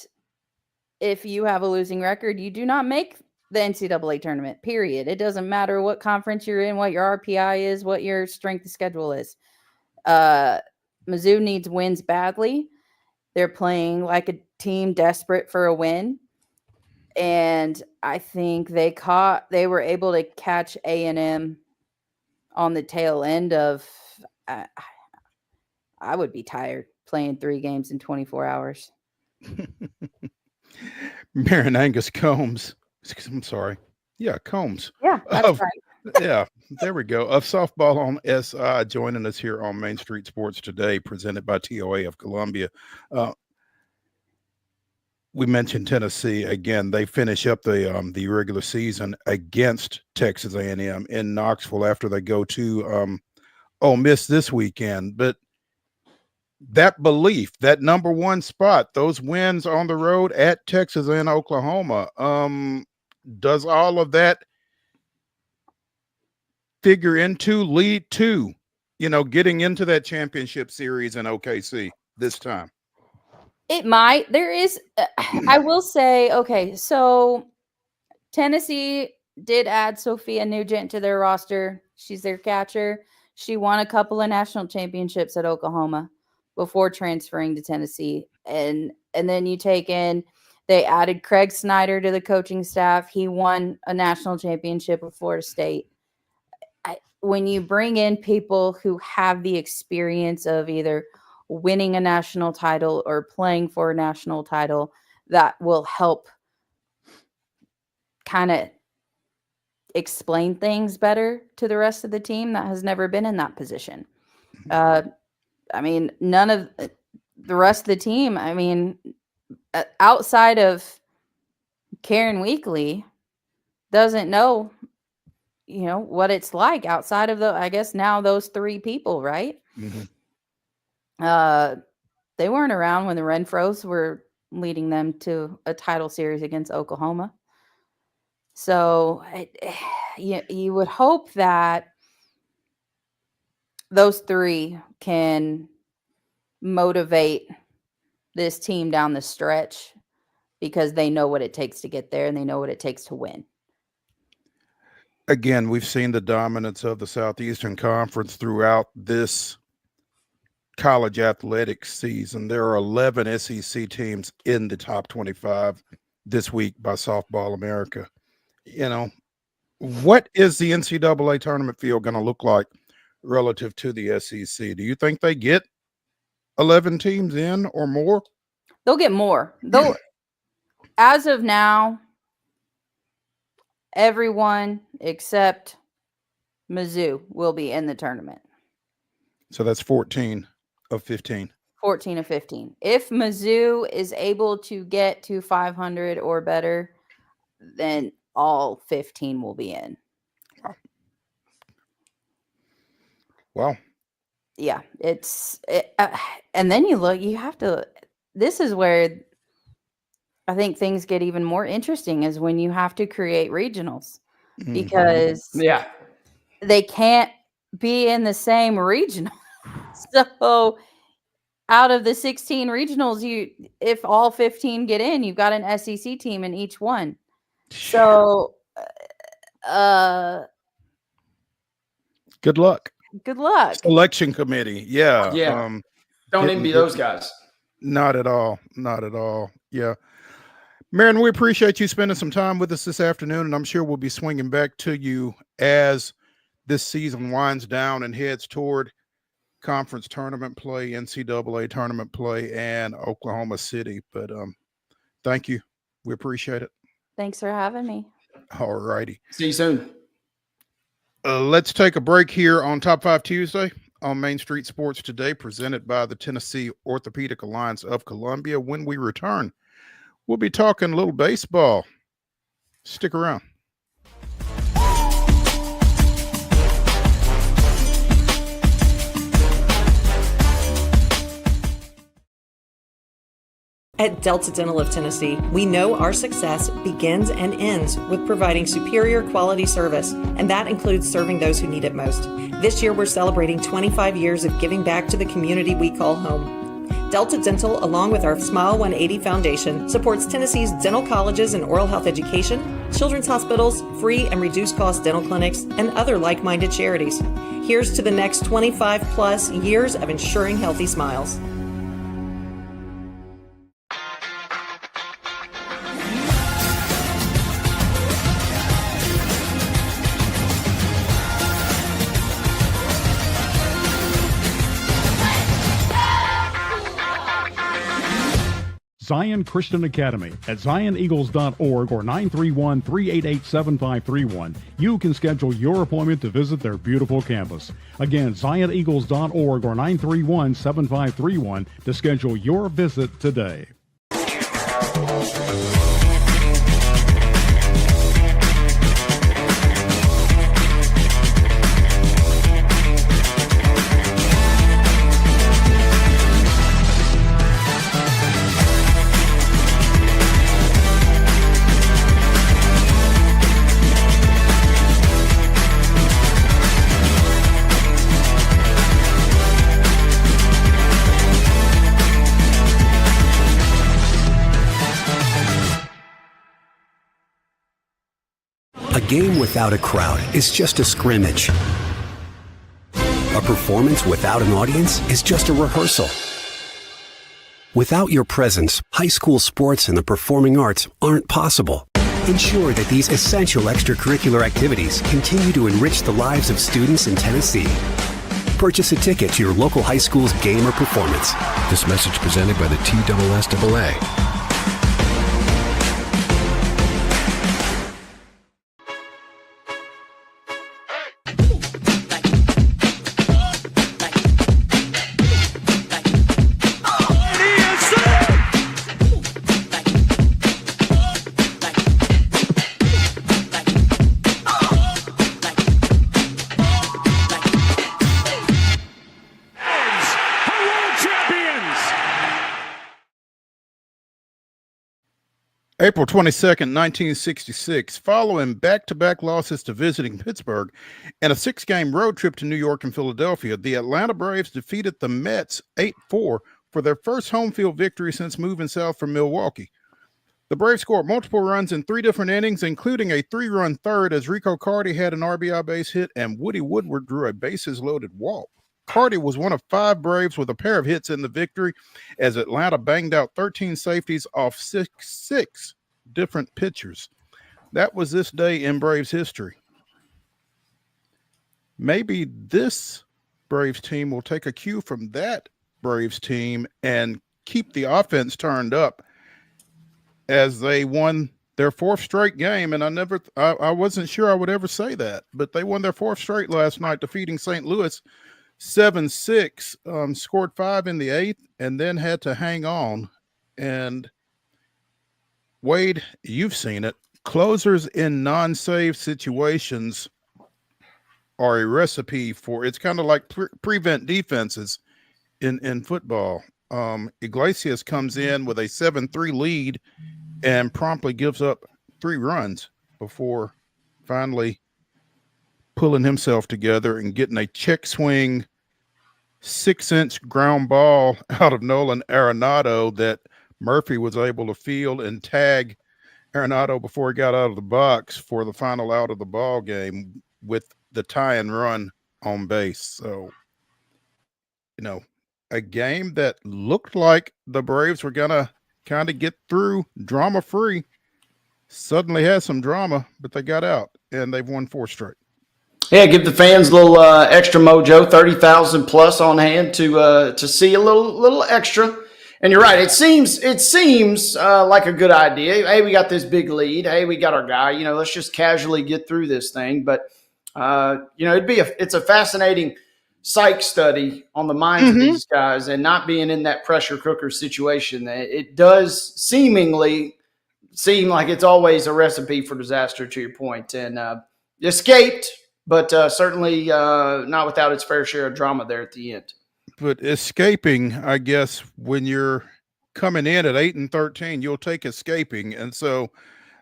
S7: if you have a losing record, you do not make the NCAA tournament, period. It doesn't matter what conference you're in, what your RPI is, what your strength of schedule is. Mizzou needs wins badly. They're playing like a team desperate for a win. And I think they were able to catch A&M on the tail end of, I would be tired playing 3 games in 24 hours.
S1: MAREN ANGUS-COOMBS. I'm sorry. Yeah, Combs.
S7: Yeah, that's right.
S1: Yeah, there we go. Of Softball on SI, joining us here on Main Street Sports today, presented by TOA of Columbia. We mentioned Tennessee again. They finish up the regular season against Texas A&M in Knoxville after they go to Ole Miss this weekend. But that belief, that number 1 spot, those wins on the road at Texas and Oklahoma, does all of that lead to, getting into that championship series in OKC this time?
S7: It might. There is, I will say, okay, so Tennessee did add Sophia Nugent to their roster. She's their catcher. She won a couple of national championships at Oklahoma before transferring to Tennessee. And then you take in, they added Craig Snyder to the coaching staff. He won a national championship with Florida State. When you bring in people who have the experience of either winning a national title or playing for a national title, that will help kind of explain things better to the rest of the team that has never been in that position. I mean, none of the rest of the team, I mean, outside of Karen Weekly, doesn't know, what it's like outside of I guess now those 3 people, right?
S1: Mm-hmm.
S7: They weren't around when the Renfros were leading them to a title series against Oklahoma. So you would hope that those 3 can motivate this team down the stretch, because they know what it takes to get there and they know what it takes to win.
S1: Again, we've seen the dominance of the Southeastern Conference throughout this college athletics season. There are 11 SEC teams in the top 25 this week by Softball America. What is the NCAA tournament field going to look like relative to the SEC? Do you think they get 11 teams in or more?
S7: They'll get more. As of now, everyone except Mizzou will be in the tournament.
S1: So that's 14 of 15.
S7: 14 of 15. If Mizzou is able to get to 500 or better, then all 15 will be in.
S1: Wow.
S7: Yeah, and then this is where I think things get even more interesting, is when you have to create regionals, because they can't be in the same regional. So out of the 16 regionals, if all 15 get in, you've got an SEC team in each one. So
S1: good luck.
S7: Good luck.
S1: Selection committee. Yeah.
S2: Don't envy those guys.
S1: Not at all. Not at all. Yeah. MAREN, we appreciate you spending some time with us this afternoon, and I'm sure we'll be swinging back to you as this season winds down and heads toward conference tournament play, NCAA tournament play, and Oklahoma City. But thank you. We appreciate it.
S7: Thanks for having me.
S1: All righty.
S2: See you soon.
S1: Let's take a break here on Top 5 Tuesday on Main Street Sports today, presented by the Tennessee Orthopedic Alliance of Columbia. When we return, we'll be talking a little baseball. Stick around.
S8: At Delta Dental of Tennessee, we know our success begins and ends with providing superior quality service, and that includes serving those who need it most. This year, we're celebrating 25 years of giving back to the community we call home. Delta Dental, along with our Smile 180 Foundation, supports Tennessee's dental colleges and oral health education, children's hospitals, free and reduced cost dental clinics, and other like-minded charities. Here's to the next 25 plus years of ensuring healthy smiles.
S4: Zion Christian Academy at zioneagles.org or 931-388-7531. You can schedule your appointment to visit their beautiful campus. Again, zioneagles.org or 931-7531 to schedule your visit today.
S9: A game without a crowd is just a scrimmage. A performance without an audience is just a rehearsal. Without your presence, high school sports and the performing arts aren't possible. Ensure that these essential extracurricular activities continue to enrich the lives of students in Tennessee. Purchase a ticket to your local high school's game or performance.
S10: This message presented by the TSSAA.
S1: April 22nd, 1966, following back-to-back losses to visiting Pittsburgh and a 6-game road trip to New York and Philadelphia, the Atlanta Braves defeated the Mets 8-4 for their first home field victory since moving south from Milwaukee. The Braves scored multiple runs in 3 different innings, including a 3-run third as Rico Carty had an RBI base hit and Woody Woodward drew a bases-loaded walk. Carty was one of 5 Braves with a pair of hits in the victory as Atlanta banged out 13 safeties off six different pitchers. That was this day in Braves history. Maybe this Braves team will take a cue from that Braves team and keep the offense turned up as they won their 4th straight game. And I wasn't sure I would ever say that, but they won their 4th straight last night, defeating St. Louis 7-6, scored 5 in the 8th, and then had to hang on. And Wade, you've seen it. Closers in non-save situations are a recipe for, it's kind of like prevent defenses in football. Iglesias comes in with a 7-3 lead and promptly gives up 3 runs before finally pulling himself together and getting a check swing 6-inch ground ball out of Nolan Arenado that Murphy was able to field and tag Arenado before he got out of the box for the final out of the ball game with the tie and run on base. So, a game that looked like the Braves were going to kind of get through drama-free suddenly had some drama, but they got out, and they've won 4 straight.
S2: Yeah, give the fans a little extra mojo, 30,000 plus on hand to see a little extra. And you're right. It seems like a good idea. Hey, we got this big lead. Hey, we got our guy. Let's just casually get through this thing. But it's a fascinating psych study on the minds of these guys, and not being in that pressure cooker situation. It does seemingly seem like it's always a recipe for disaster. To your point, and escaped. But certainly not without its fair share of drama there at the end.
S1: But escaping, I guess, when you're coming in at 8-13, you'll take escaping. And so,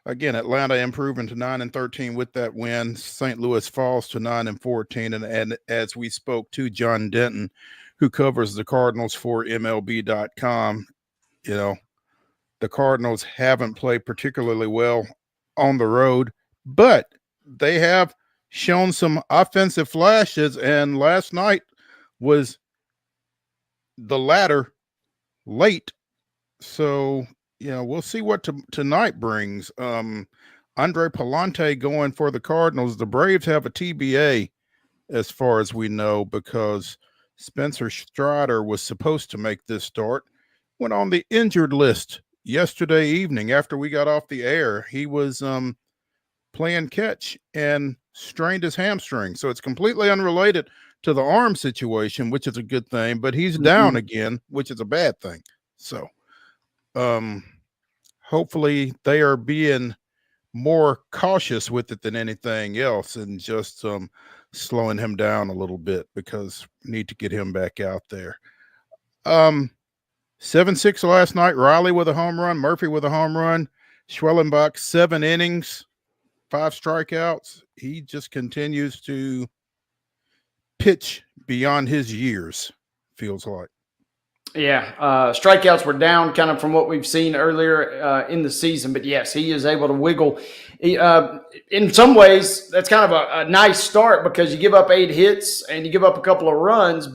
S1: again, Atlanta improving to 9-13 with that win. St. Louis falls to 9-14. And as we spoke to John Denton, who covers the Cardinals for MLB.com, the Cardinals haven't played particularly well on the road, but they have shown some offensive flashes. And last night was the latter late. So, we'll see what tonight brings. Andre Palante going for the Cardinals. The Braves have a TBA as far as we know, because Spencer Strider was supposed to make this start, went on the injured list yesterday evening after we got off the air. He was playing catch and strained his hamstring. So it's completely unrelated to the arm situation, which is a good thing, but he's down again, which is a bad thing. So hopefully they are being more cautious with it than anything else, and just slowing him down a little bit, because we need to get him back out there. 7-6 last night. Riley with a home run, Murphy with a home run, Schwellenbach 7 innings, 5 strikeouts. He just continues to pitch beyond his years, feels like.
S2: Yeah, strikeouts were down kind of from what we've seen earlier in the season. But, yes, he is able to wiggle. In some ways, that's kind of a nice start, because you give up 8 hits and you give up a couple of runs,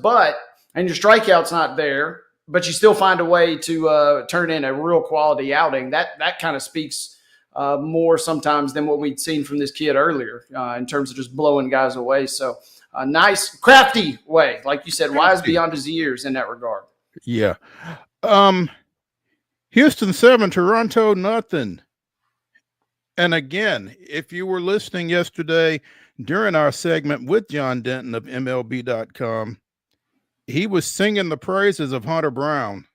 S2: and your strikeout's not there, but you still find a way to turn in a real quality outing. That kind of speaks more sometimes than what we'd seen from this kid earlier in terms of just blowing guys away. So a nice, crafty way, like you said, wise beyond his years in that regard.
S1: Yeah. Houston 7, Toronto nothing. And again, if you were listening yesterday during our segment with John Denton of MLB.com, he was singing the praises of Hunter Brown.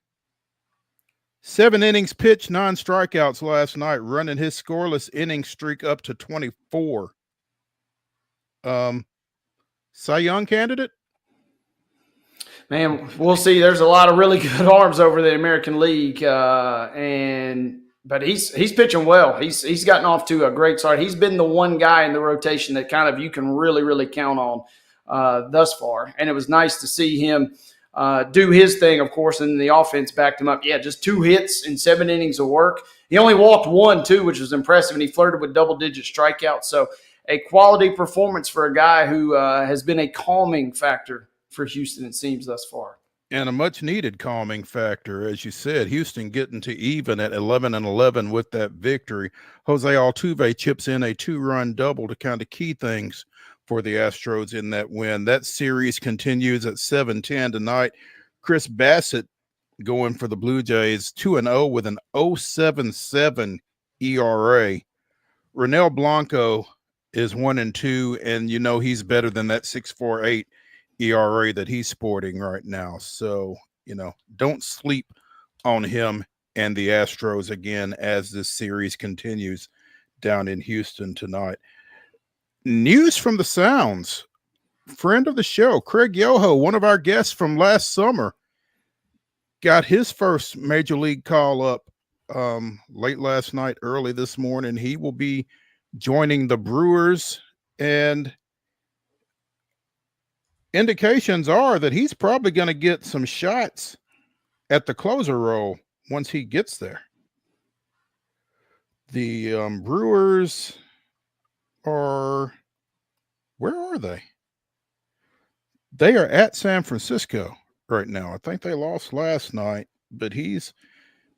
S1: 7 innings pitched, 9 strikeouts last night, running his scoreless inning streak up to 24. Cy Young candidate?
S2: Man, we'll see. There's a lot of really good arms over the American League, but he's pitching well. He's gotten off to a great start. He's been the one guy in the rotation that kind of you can really, really count on thus far. And it was nice to see him do his thing, of course, and the offense backed him up. Yeah, just 2 hits in 7 innings of work. He only walked 1, too, which was impressive, and he flirted with double-digit strikeouts. So a quality performance for a guy who has been a calming factor for Houston, it seems, thus far.
S1: And a much-needed calming factor, as you said. Houston getting to even at 11-11 with that victory. Jose Altuve chips in a 2-run double to kind of key things for the Astros in that win. That series continues at 7-10 tonight. Chris Bassett going for the Blue Jays, 2-0 with an 0.77 ERA. Ronel Blanco is 1-2, and he's better than that 6.48 ERA that he's sporting right now. So, don't sleep on him and the Astros again as this series continues down in Houston tonight. News from the Sounds. Friend of the show, Craig Yoho, one of our guests from last summer, got his first major league call up late last night, early this morning. He will be joining the Brewers, and indications are that he's probably going to get some shots at the closer role once he gets there. The Brewers are, where are they? They are at San Francisco right now. I think they lost last night, but he's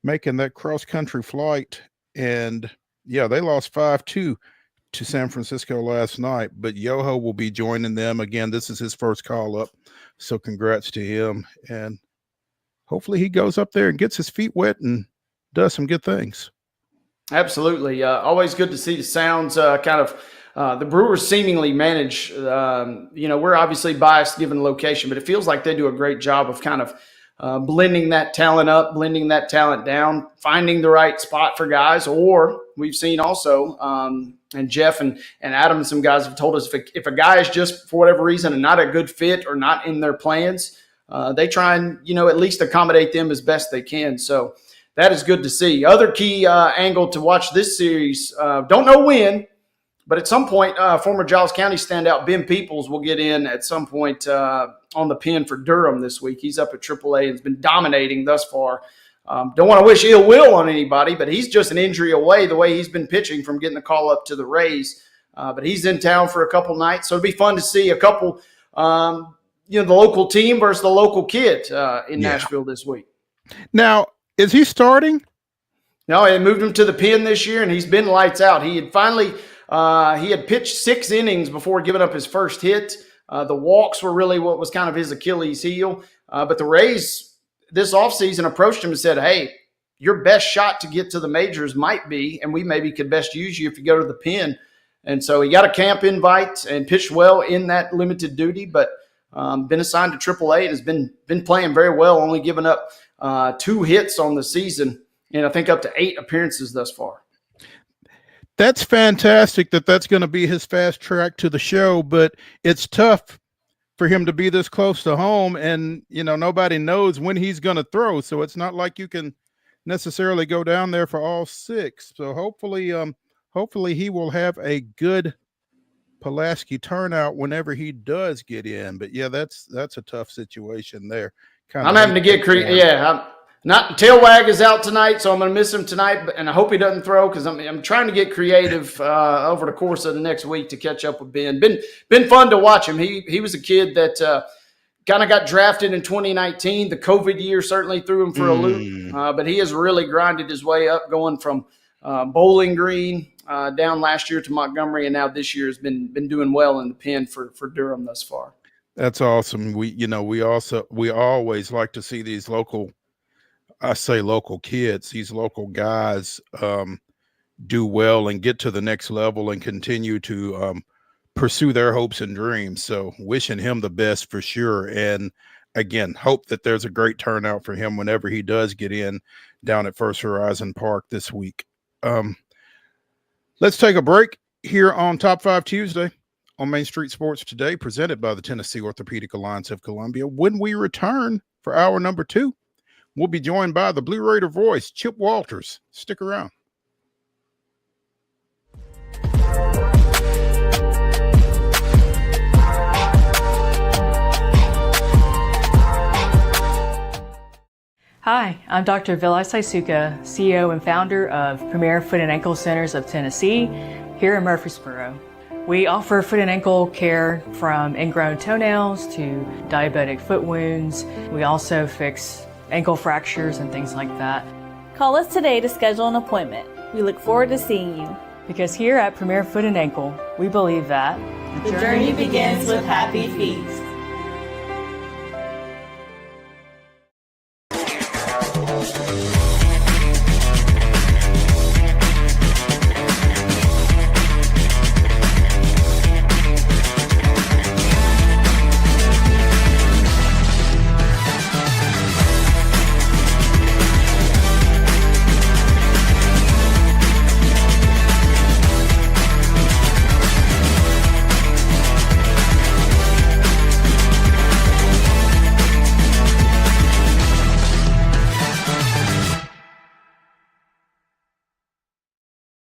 S1: making that cross-country flight. And, yeah, they lost 5-2 to San Francisco last night, but Yoho will be joining them again. This is his first call up, so congrats to him, and hopefully he goes up there and gets his feet wet and does some good things.
S2: Absolutely. Always good to see the Sounds the Brewers seemingly manage, we're obviously biased given the location, but it feels like they do a great job of kind of blending that talent up, blending that talent down, finding the right spot for guys. Or we've seen also, and Jeff and Adam and some guys have told us if a guy is just for whatever reason and not a good fit or not in their plans, they try and, at least accommodate them as best they can. So that is good to see. Other key angle to watch this series, don't know when, but at some point, former Giles County standout Ben Peoples will get in at some point on the pen for Durham this week. He's up at AAA and has been dominating thus far. Don't want to wish ill will on anybody, but he's just an injury away the way he's been pitching from getting the call up to the Rays. But he's in town for a couple nights, so it'll be fun to see a couple, the local team versus the local kid in Nashville this week.
S1: Now, is he starting?
S2: No, they moved him to the pen this year, and he's been lights out. He had finally he had pitched 6 innings before giving up his first hit. The walks were really what was kind of his Achilles heel. But the Rays this offseason approached him and said, hey, your best shot to get to the majors might be, and we maybe could best use you if you go to the pen. And so he got a camp invite and pitched well in that limited duty, but been assigned to AAA and has been playing very well, only giving up 2 hits on the season, and I think up to 8 appearances thus far.
S1: That's fantastic that's going to be his fast track to the show, but it's tough for him to be this close to home, and nobody knows when he's going to throw, so it's not like you can necessarily go down there for all 6. So hopefully he will have a good Pulaski turnout whenever he does get in. But yeah, that's a tough situation there.
S2: I'm having to get creative. Yeah, tail wag is out tonight, so I'm going to miss him tonight, and I hope he doesn't throw because I'm trying to get creative over the course of the next week to catch up with Ben. Been fun to watch him. He was a kid that kind of got drafted in 2019. The COVID year certainly threw him for a loop, but he has really grinded his way up, going from Bowling Green down last year to Montgomery, and now this year has been doing well in the pen for Durham thus far.
S1: That's awesome. We always like to see these local kids, these local guys do well and get to the next level and continue to pursue their hopes and dreams. So wishing him the best for sure. And again, hope that there's a great turnout for him whenever he does get in down at First Horizon Park this week. Let's take a break here on Top 5 Tuesday on Main Street Sports Today, presented by the Tennessee Orthopedic Alliance of Columbia. When we return for hour number 2, we'll be joined by the Blue Raider voice, Chip Walters. Stick around.
S11: Hi, I'm Dr. Vilay Saisuka, CEO and founder of Premier Foot and Ankle Centers of Tennessee here in Murfreesboro. We offer foot and ankle care from ingrown toenails to diabetic foot wounds. We also fix ankle fractures and things like that.
S12: Call us today to schedule an appointment. We look forward to seeing you.
S11: Because here at Premier Foot and Ankle, we believe that
S12: the journey begins with happy feet.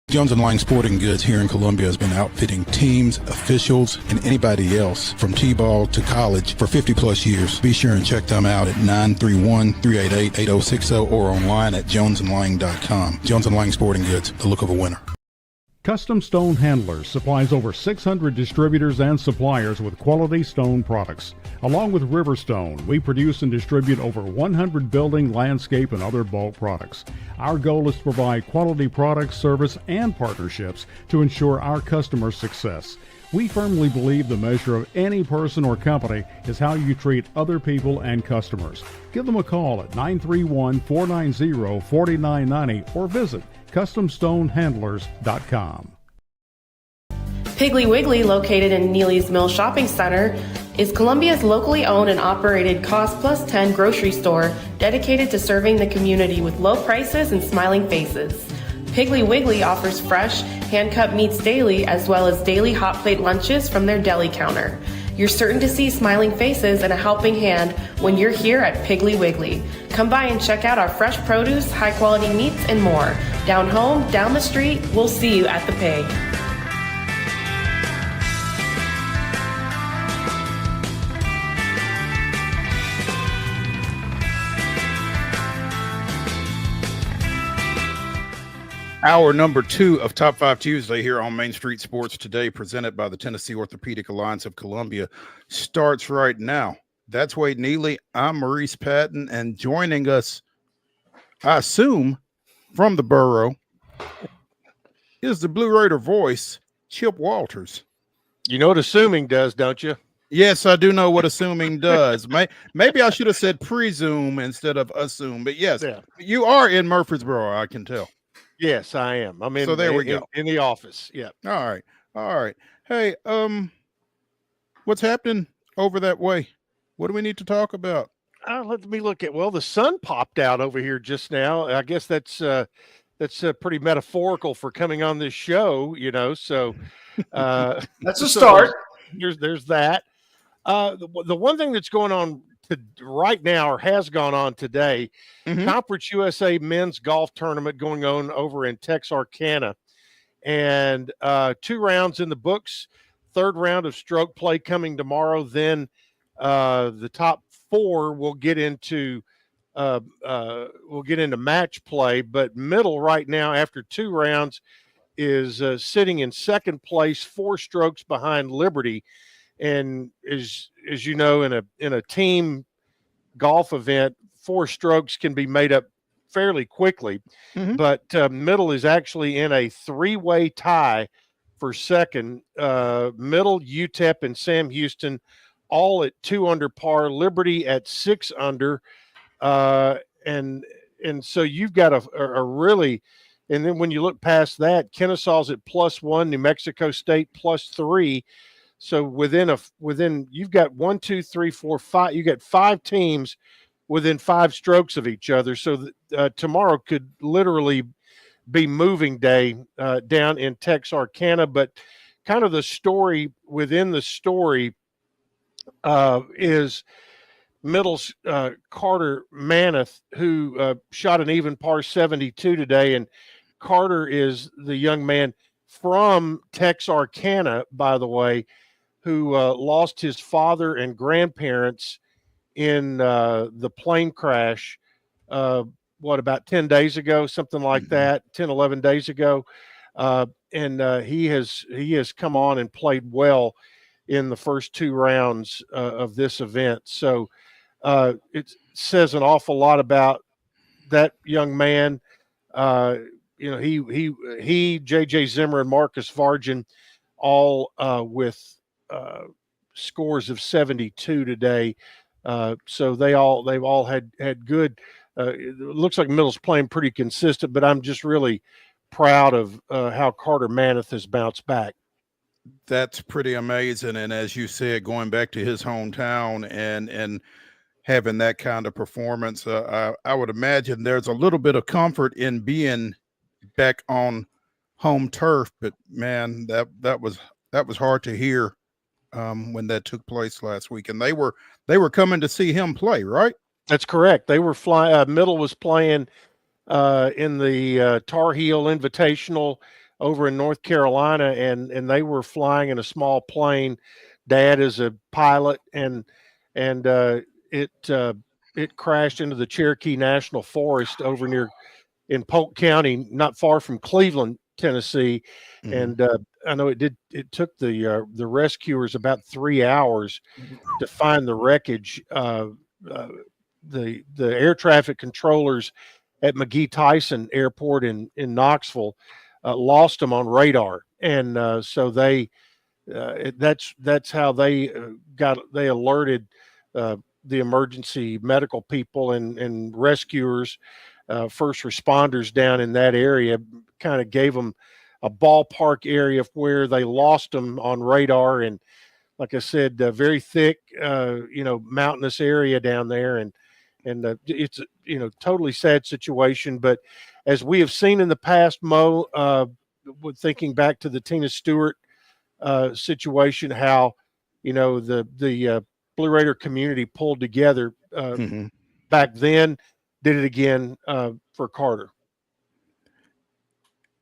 S1: Jones & Lang Sporting Goods here in Columbia has been outfitting teams, officials, and anybody else from T-ball to college for 50-plus years. Be sure and check them out at 931-388-8060 or online at jonesandlang.com. Jones & Lang Sporting Goods, the look of a winner.
S4: Custom Stone Handlers supplies over 600 distributors and suppliers with quality stone products. Along with Riverstone, we produce and distribute over 100 building, landscape, and other bulk products. Our goal is to provide quality products, service, and partnerships to ensure our customers' success. We firmly believe the measure of any person or company is how you treat other people and customers. Give them a call at 931-490-4990 or visit CustomStoneHandlers.com.
S13: Piggly Wiggly, located in Neely's Mill Shopping Center, is Columbia's locally owned and operated Cost Plus 10 grocery store dedicated to serving the community with low prices and smiling faces. Piggly Wiggly offers fresh, hand-cut meats daily as well as daily hot plate lunches from their deli counter. You're certain to see smiling faces and a helping hand when you're here at Piggly Wiggly. Come by and check out our fresh produce, high quality meats, and more. Down home, down the street, we'll see you at the Pig.
S1: Hour number 2 of Top 5 Tuesday here on Main Street Sports Today, presented by the Tennessee Orthopedic Alliance of Columbia, starts right now. That's Wade Neely. I'm Maurice Patton, and joining us, I assume, from the borough, is the Blue Raider voice, Chip Walters.
S14: You know what assuming does, don't you?
S1: Yes, I do know what assuming does. Maybe I should have said presume instead of assume, but yes, you are in Murfreesboro, I can tell.
S14: Yes, I am. I'm in.
S1: So there we go.
S14: In the office. Yeah.
S1: All right. Hey, what's happening over that way? What do we need to talk about?
S14: Let me look at. Well, the sun popped out over here just now. I guess that's pretty metaphorical for coming on this show. You know, so
S2: that's a start.
S14: There's that. The one thing that's going on right now, or has gone on today, Conference USA men's golf tournament going on over in Texarkana, and 2 rounds in the books. 3rd round of stroke play coming tomorrow. Then the top 4 will get into match play. But middle right now, after 2 rounds, is sitting in 2nd place, 4 strokes behind Liberty. And as you know, in a team golf event, 4 strokes can be made up fairly quickly. But middle is actually in a 3-way tie for 2nd. Middle, UTEP, and Sam Houston all at 2 under par. Liberty at 6 under, and so you've got a really. And then when you look past that, Kennesaw's at +1, New Mexico State +3. So within you've got 1, 2, 3, 4, 5. You got 5 teams within 5 strokes of each other. So tomorrow could literally be moving day down in Texarkana. But kind of the story within the story is Middle's Carter Manath, who shot an even par 72 today. And Carter is the young man from Texarkana, by the way, who lost his father and grandparents in the plane crash, about 10 days ago, something like that, 10, 11 days ago. And he has come on and played well in the first 2 rounds of this event. So it says an awful lot about that young man. He, J.J. Zimmer, and Marcus Vargin, all with scores of 72 today. So they've all had good. It looks like Middle's playing pretty consistent, but I'm just really proud of how Carter Manath has bounced back.
S1: That's pretty amazing. And as you said, going back to his hometown and having that kind of performance, I would imagine there's a little bit of comfort in being back on home turf. But man, that was hard to hear when that took place last week. And they were coming to see him play, right?
S14: That's correct. They were flying. Middle was playing in the Tar Heel Invitational over in North Carolina, and they were flying in a small plane. Dad is a pilot, and it crashed into the Cherokee National Forest over in Polk County, not far from Cleveland, Tennessee. And I know it took the rescuers about 3 hours to find the wreckage. The air traffic controllers at McGee Tyson Airport in Knoxville lost them on radar, and so that's how they alerted the emergency medical people and rescuers, first responders down in that area. Kind of gave them a ballpark area of where they lost them on radar, and like I said, very thick, mountainous area down there, and it's totally sad situation. But as we have seen in the past, Mo, thinking back to the Tina Stewart situation, how the Blue Raider community pulled together back then, did it again for Carter.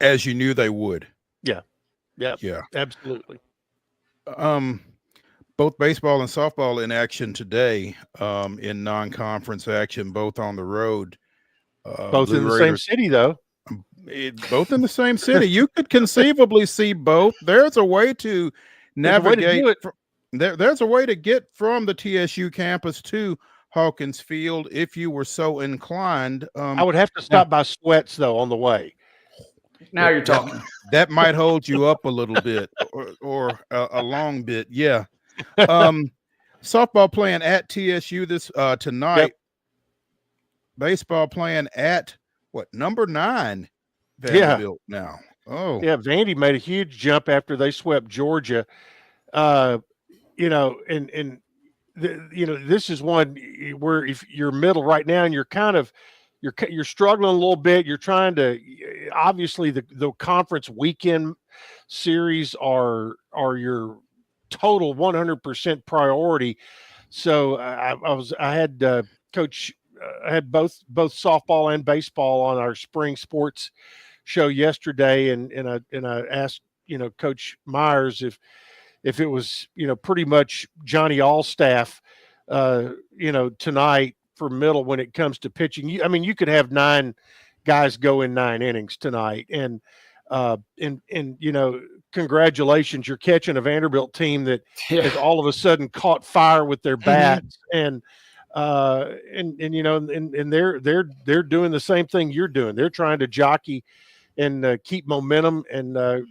S1: As you knew they would.
S14: Yeah. Yeah.
S1: Yeah.
S14: Absolutely.
S1: Both baseball and softball in action today, in non-conference action, both on the road.
S14: Both
S1: Blue
S14: in the
S1: Raiders,
S14: same city, though.
S1: both in the same city. You could conceivably see both. There's a way to navigate. There's a way to get from the TSU campus to Hawkins Field if you were so inclined.
S14: I would have to stop by Sweats, though, on the way.
S2: Now you're talking.
S1: That might hold you up a little bit, or a long bit. Yeah. Softball playing at TSU this tonight.
S14: Yep.
S1: Baseball playing at number 9 Vanderbilt now. Oh
S14: yeah, Vandy made a huge jump after they swept Georgia. This is one where if you're middle right now and you're kind of you're struggling a little bit, you're trying to obviously the conference weekend series are your total 100% priority. So I had both softball and baseball on our spring sports show yesterday, and I asked Coach Myers if it was pretty much Johnny Allstaff tonight for middle when it comes to pitching. You could have 9 guys go in 9 innings tonight, and congratulations, you're catching a Vanderbilt team that has all of a sudden caught fire with their bats, and they're doing the same thing you're doing. They're trying to jockey and keep momentum and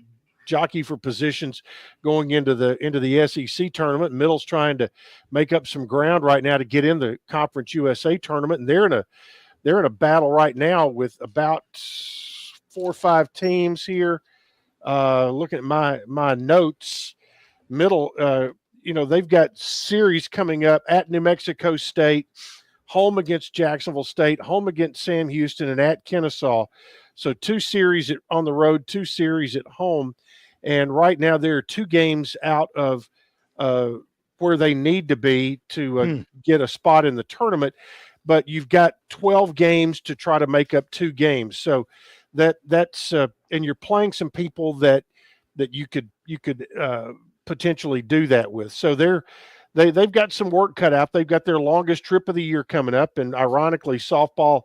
S14: jockey for positions going into the SEC tournament. Middle's trying to make up some ground right now to get in the Conference USA tournament, and they're in a battle right now with about 4 or 5 teams here. Looking at my notes, Middle, they've got series coming up at New Mexico State, home against Jacksonville State, home against Sam Houston, and at Kennesaw. So 2 series on the road, 2 series at home. And right now there are 2 games out of where they need to be to get a spot in the tournament. But you've got 12 games to try to make up 2 games. So that's and you're playing some people that you could potentially do that with. So they've got some work cut out. They've got their longest trip of the year coming up, and ironically, softball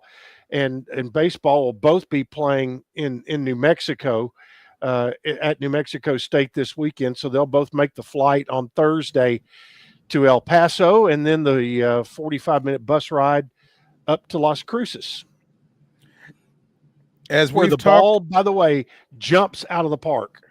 S14: and baseball will both be playing in New Mexico at New Mexico State this weekend. So they'll both make the flight on Thursday to El Paso, and then the 45-minute bus ride up to Las Cruces.
S1: As
S14: where the ball, by the way, jumps out of the park.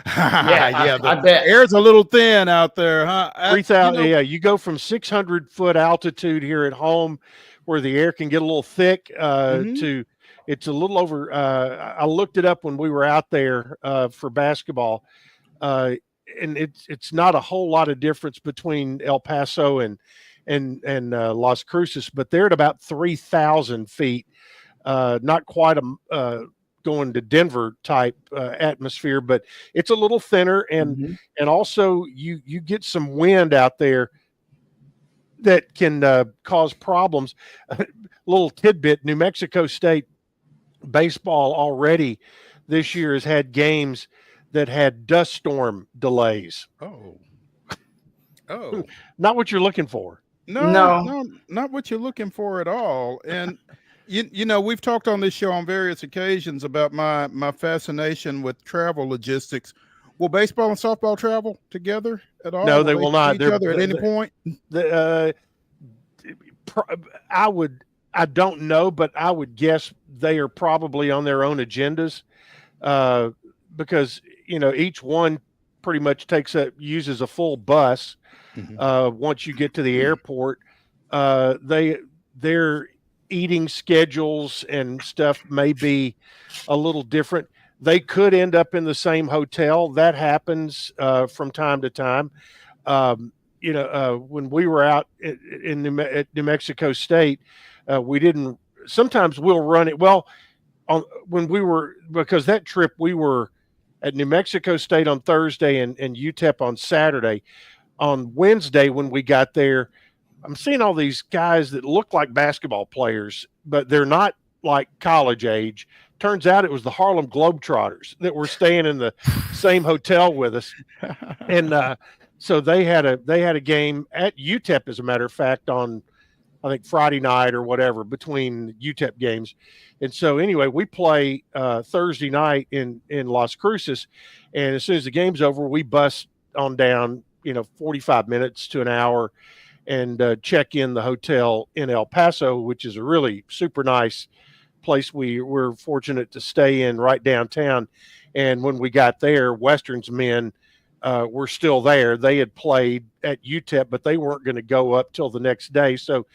S1: I bet
S2: the
S1: air's a little thin out there, huh?
S14: 3,000. You go from 600-foot altitude here at home, where the air can get a little thick, to it's a little over. I looked it up when we were out there for basketball, and it's not a whole lot of difference between El Paso and Las Cruces, but they're at about 3,000 feet. Not quite a going to Denver type atmosphere, but it's a little thinner, and also you get some wind out there that can cause problems. Little tidbit: New Mexico State baseball already this year has had games that had dust storm delays.
S1: Oh,
S14: not what you're looking for.
S1: No, not what you're looking for at all. And we've talked on this show on various occasions about my fascination with travel logistics. Will baseball and softball travel together at all?
S14: No, they will not.
S1: Each other at any point?
S14: I don't know, but I would guess they are probably on their own agendas, because each one pretty much uses a full bus. Once you get to the airport, their eating schedules and stuff may be a little different. They could end up in the same hotel. That happens from time to time. When we were out at New Mexico State, we didn't. Sometimes we'll run it. Well, because that trip we were at New Mexico State on Thursday and UTEP on Saturday. on Wednesday when we got there, I'm seeing all these guys that look like basketball players, but they're not like college age. Turns out it was the Harlem Globetrotters that were staying in the same hotel with us. And so they had a game at UTEP, as a matter of fact, on I think Friday night or whatever between UTEP games. And so anyway, we play Thursday night in Las Cruces, and as soon as the game's over, we bus on down, 45 minutes to an hour, and check in the hotel in El Paso, which is a really super nice place we're fortunate to stay in right downtown. And when we got there, Western's men were still there. They had played at UTEP, but they weren't going to go up till the next day. So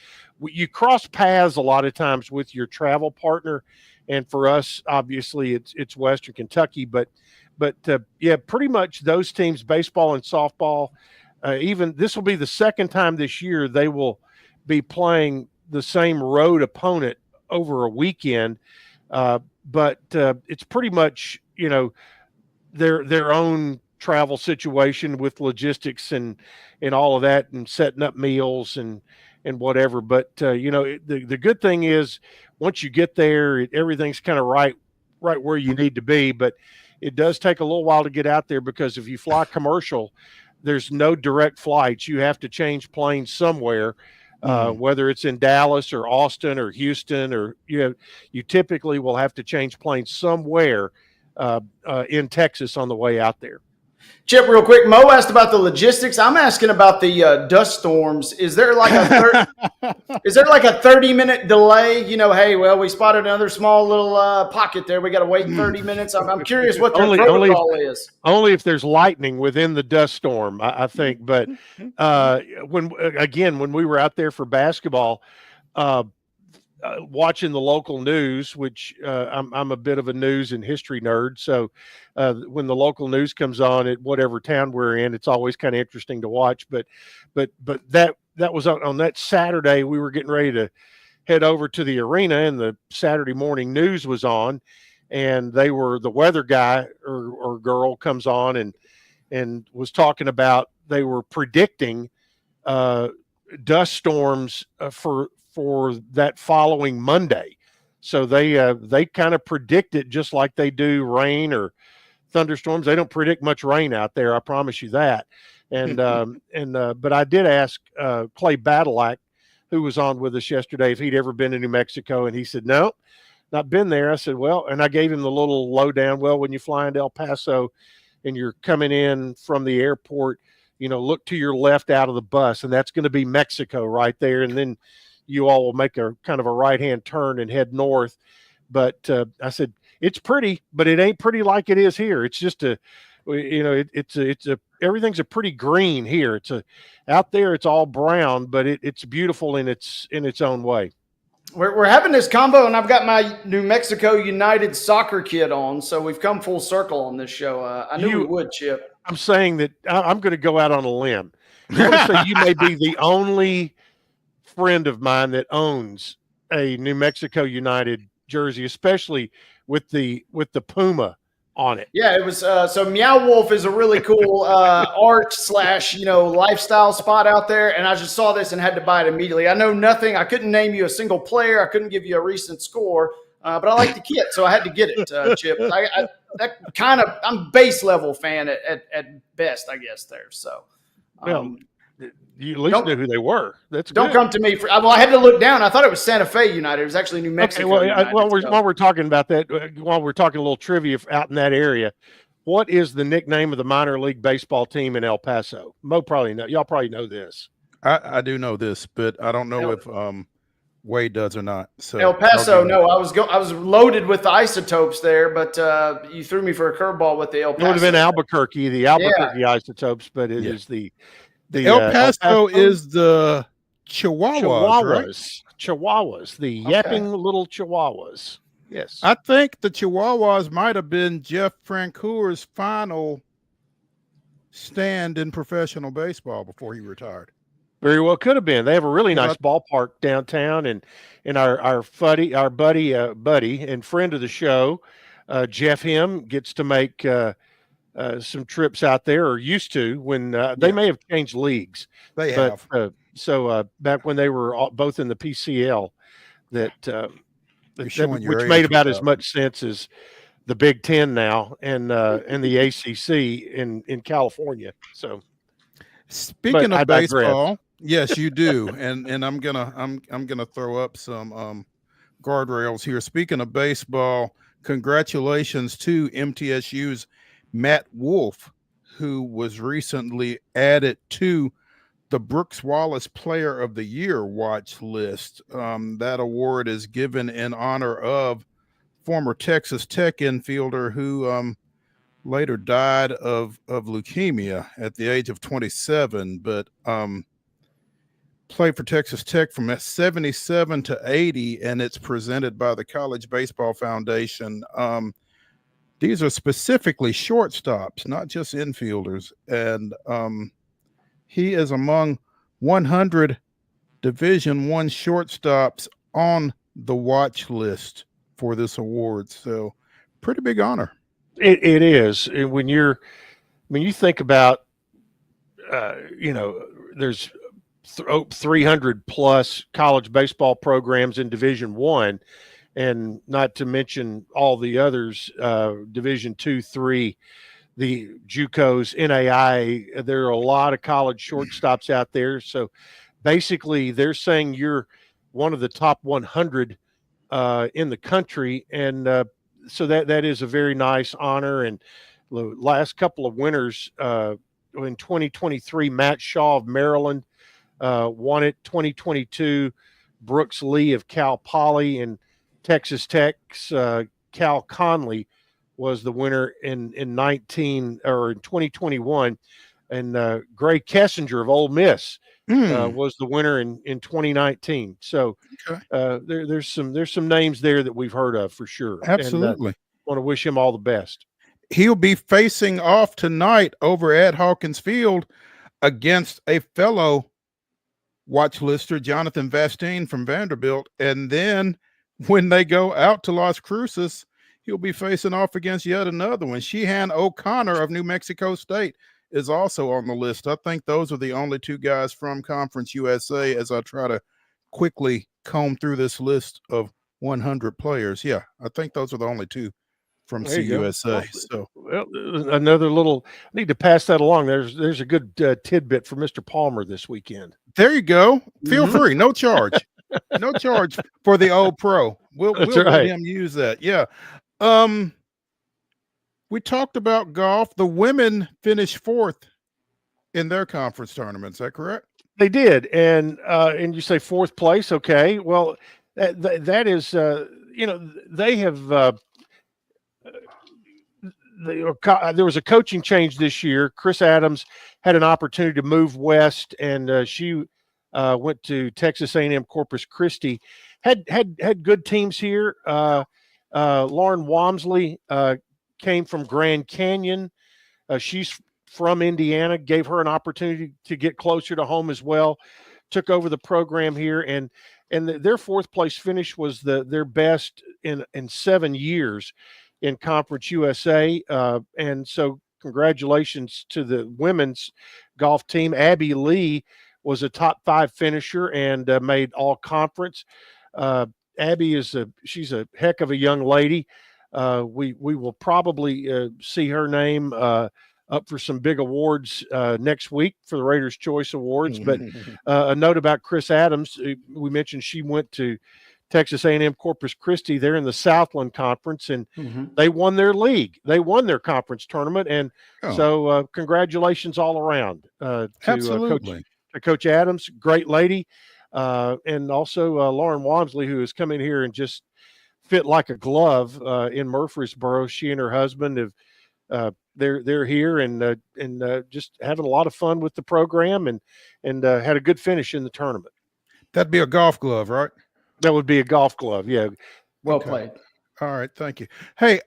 S14: you cross paths a lot of times with your travel partner. And for us, obviously, it's Western Kentucky. But yeah, pretty much those teams, baseball and softball, even this will be the second time this year they will be playing the same road opponent over a weekend. But it's pretty much, their own travel situation with logistics and all of that, and setting up meals and whatever. But the good thing is once you get there, everything's kind of right where you need to be. But it does take a little while to get out there, because if you fly commercial, there's no direct flights. You have to change planes somewhere, whether it's in Dallas or Austin or Houston, or you typically will have to change planes somewhere in Texas on the way out there.
S2: Chip, real quick, Mo asked about the logistics. I'm asking about the dust storms. Is there like a 30-minute delay? Hey, well, we spotted another small little pocket there. We got to wait 30 minutes. I'm curious what their protocol is.
S14: Only if there's lightning within the dust storm, I think. But when we were out there for basketball, watching the local news, which I'm a bit of a news and history nerd. So when the local news comes on at whatever town we're in, it's always kind of interesting to watch. But that was on that Saturday. We were getting ready to head over to the arena, and the Saturday morning news was on, and the weather guy or girl comes on and was talking about, they were predicting dust storms for that following Monday. So they kind of predict it just like they do rain or thunderstorms. They don't predict much rain out there, I promise you that. And but I did ask Clay Badalak, who was on with us yesterday, if he'd ever been to New Mexico, and he said no, not been there. I said, well, and I gave him the little lowdown. Well, when you fly into El Paso and you're coming in from the airport, look to your left out of the bus, and that's going to be Mexico right there. And then you all will make a kind of a right-hand turn and head north. But I said, it's pretty, but it ain't pretty like it is here. It's just everything's a pretty green here. Out there, it's all brown, but it's beautiful in its own way.
S2: We're having this combo, and I've got my New Mexico United soccer kit on, so we've come full circle on this show. I knew we would, Chip.
S14: I'm saying that I'm going to go out on a limb. I want to say you may be the only friend of mine that owns a New Mexico United jersey, especially with the Puma on it.
S2: Yeah, it was so Meow Wolf is a really cool art / lifestyle spot out there, and I just saw this and had to buy it immediately. I know nothing. I couldn't name you a single player. I couldn't give you a recent score, but I like the kit, so I had to get it, Chip. I'm base level fan at best, I guess there. So.
S14: You at least knew who they were.
S2: Don't come to me I had to look down. I thought it was Santa Fe United. It was actually New Mexico.
S14: Okay, while we're talking about that, while we're talking a little trivia out in that area, what is the nickname of the minor league baseball team in El Paso? Mo probably know. Y'all probably know this.
S1: I do know this, but I don't know if Wade does or not. So
S2: El Paso, no, I was loaded with the isotopes there, but you threw me for a curveball with the El Paso.
S14: It would have been Albuquerque, the Albuquerque isotopes, but it is the
S1: El Paso is the Chihuahuas, right?
S14: Chihuahuas, the yapping little Chihuahuas. Yes.
S1: I think the Chihuahuas might have been Jeff Francoeur's final stand in professional baseball before he retired.
S14: Very well could have been. They have a really nice ballpark downtown, and our buddy and friend of the show, Jeff Him, gets to make some trips out there, or used to, when they
S1: Yeah.
S14: may have changed leagues.
S1: They
S14: But
S1: have.
S14: back when they were both in the PCL, that
S1: You're showing your
S14: which
S1: age
S14: made
S1: with
S14: about
S1: that
S14: as
S1: one.
S14: much sense as the Big Ten now, and the ACC in California. So, but
S1: Speaking
S14: I
S1: of
S14: digress.
S1: baseball, yes, you do, and I'm gonna throw up some guardrails here. Speaking of baseball, congratulations to MTSU's Matt Wolf, who was recently added to the Brooks Wallace Player of the Year watch list. That award is given in honor of former Texas Tech infielder who later died of leukemia at the age of 27, but played for Texas Tech from 77 to 80, and it's presented by the College Baseball Foundation. These are specifically shortstops, not just infielders, and he is among 100 Division I shortstops on the watch list for this award. So, pretty big honor.
S14: It is. And when you think about, there's 300 plus college baseball programs in Division I, and not to mention all the others, Division II, III, the JUCOs, NAIA. There are a lot of college shortstops out there. So basically, they're saying you're one of the top 100 in the country, and so that is a very nice honor. And the last couple of winners in 2023, Matt Shaw of Maryland won it. 2022, Brooks Lee of Cal Poly, and Texas Tech's Cal Conley was the winner in 2021, and Gray Kessinger of Ole Miss was the winner in 2019. So there's some names there that we've heard of for sure.
S1: Absolutely.
S14: And want to wish him all the best.
S1: He'll be facing off tonight over at Hawkins Field against a fellow watch lister, Jonathan Vastine from Vanderbilt. And then when they go out to Las Cruces, he'll be facing off against yet another one. Sheehan O'Connor of New Mexico State is also on the list. I think those are the only two guys from Conference USA as I try to quickly comb through this list of 100 players. Yeah, I think those are the only two from CUSA. So,
S14: well, another little, I need to pass that along. There's a good tidbit for Mr. Palmer this weekend.
S1: There you go. Feel free, no charge, no charge for the old pro. We'll let him use that. Yeah. We talked about golf. The women finished fourth in their conference tournament. Is that correct?
S14: They did, and you say fourth place. Okay, well, that is, they have. There was a coaching change this year. Chris Adams had an opportunity to move west, and she went to Texas A&M Corpus Christi. Had good teams here. Lauren Walmsley came from Grand Canyon. She's from Indiana. Gave her an opportunity to get closer to home as well. Took over the program here, and their fourth place finish was their best in 7 years in Conference USA. And so congratulations to the women's golf team. Abby Lee was a top 5 finisher and made all conference. Abby she's a heck of a young lady. We will probably see her name up for some big awards next week for the Raiders' Choice Awards. But a note about Chris Adams, we mentioned she went to Texas A&M Corpus Christi. They're in the Southland Conference, and they won their league. They won their conference tournament, and so congratulations all around
S1: Absolutely.
S14: to Coach Adams, great lady, and also Lauren Walmsley, who has come in here and just fit like a glove in Murfreesboro. She and her husband have they're here and just having a lot of fun with the program and had a good finish in the tournament.
S1: That'd be a golf glove, right?
S14: That would be a golf glove. Yeah.
S2: Well played.
S1: All right. Thank you. Hey,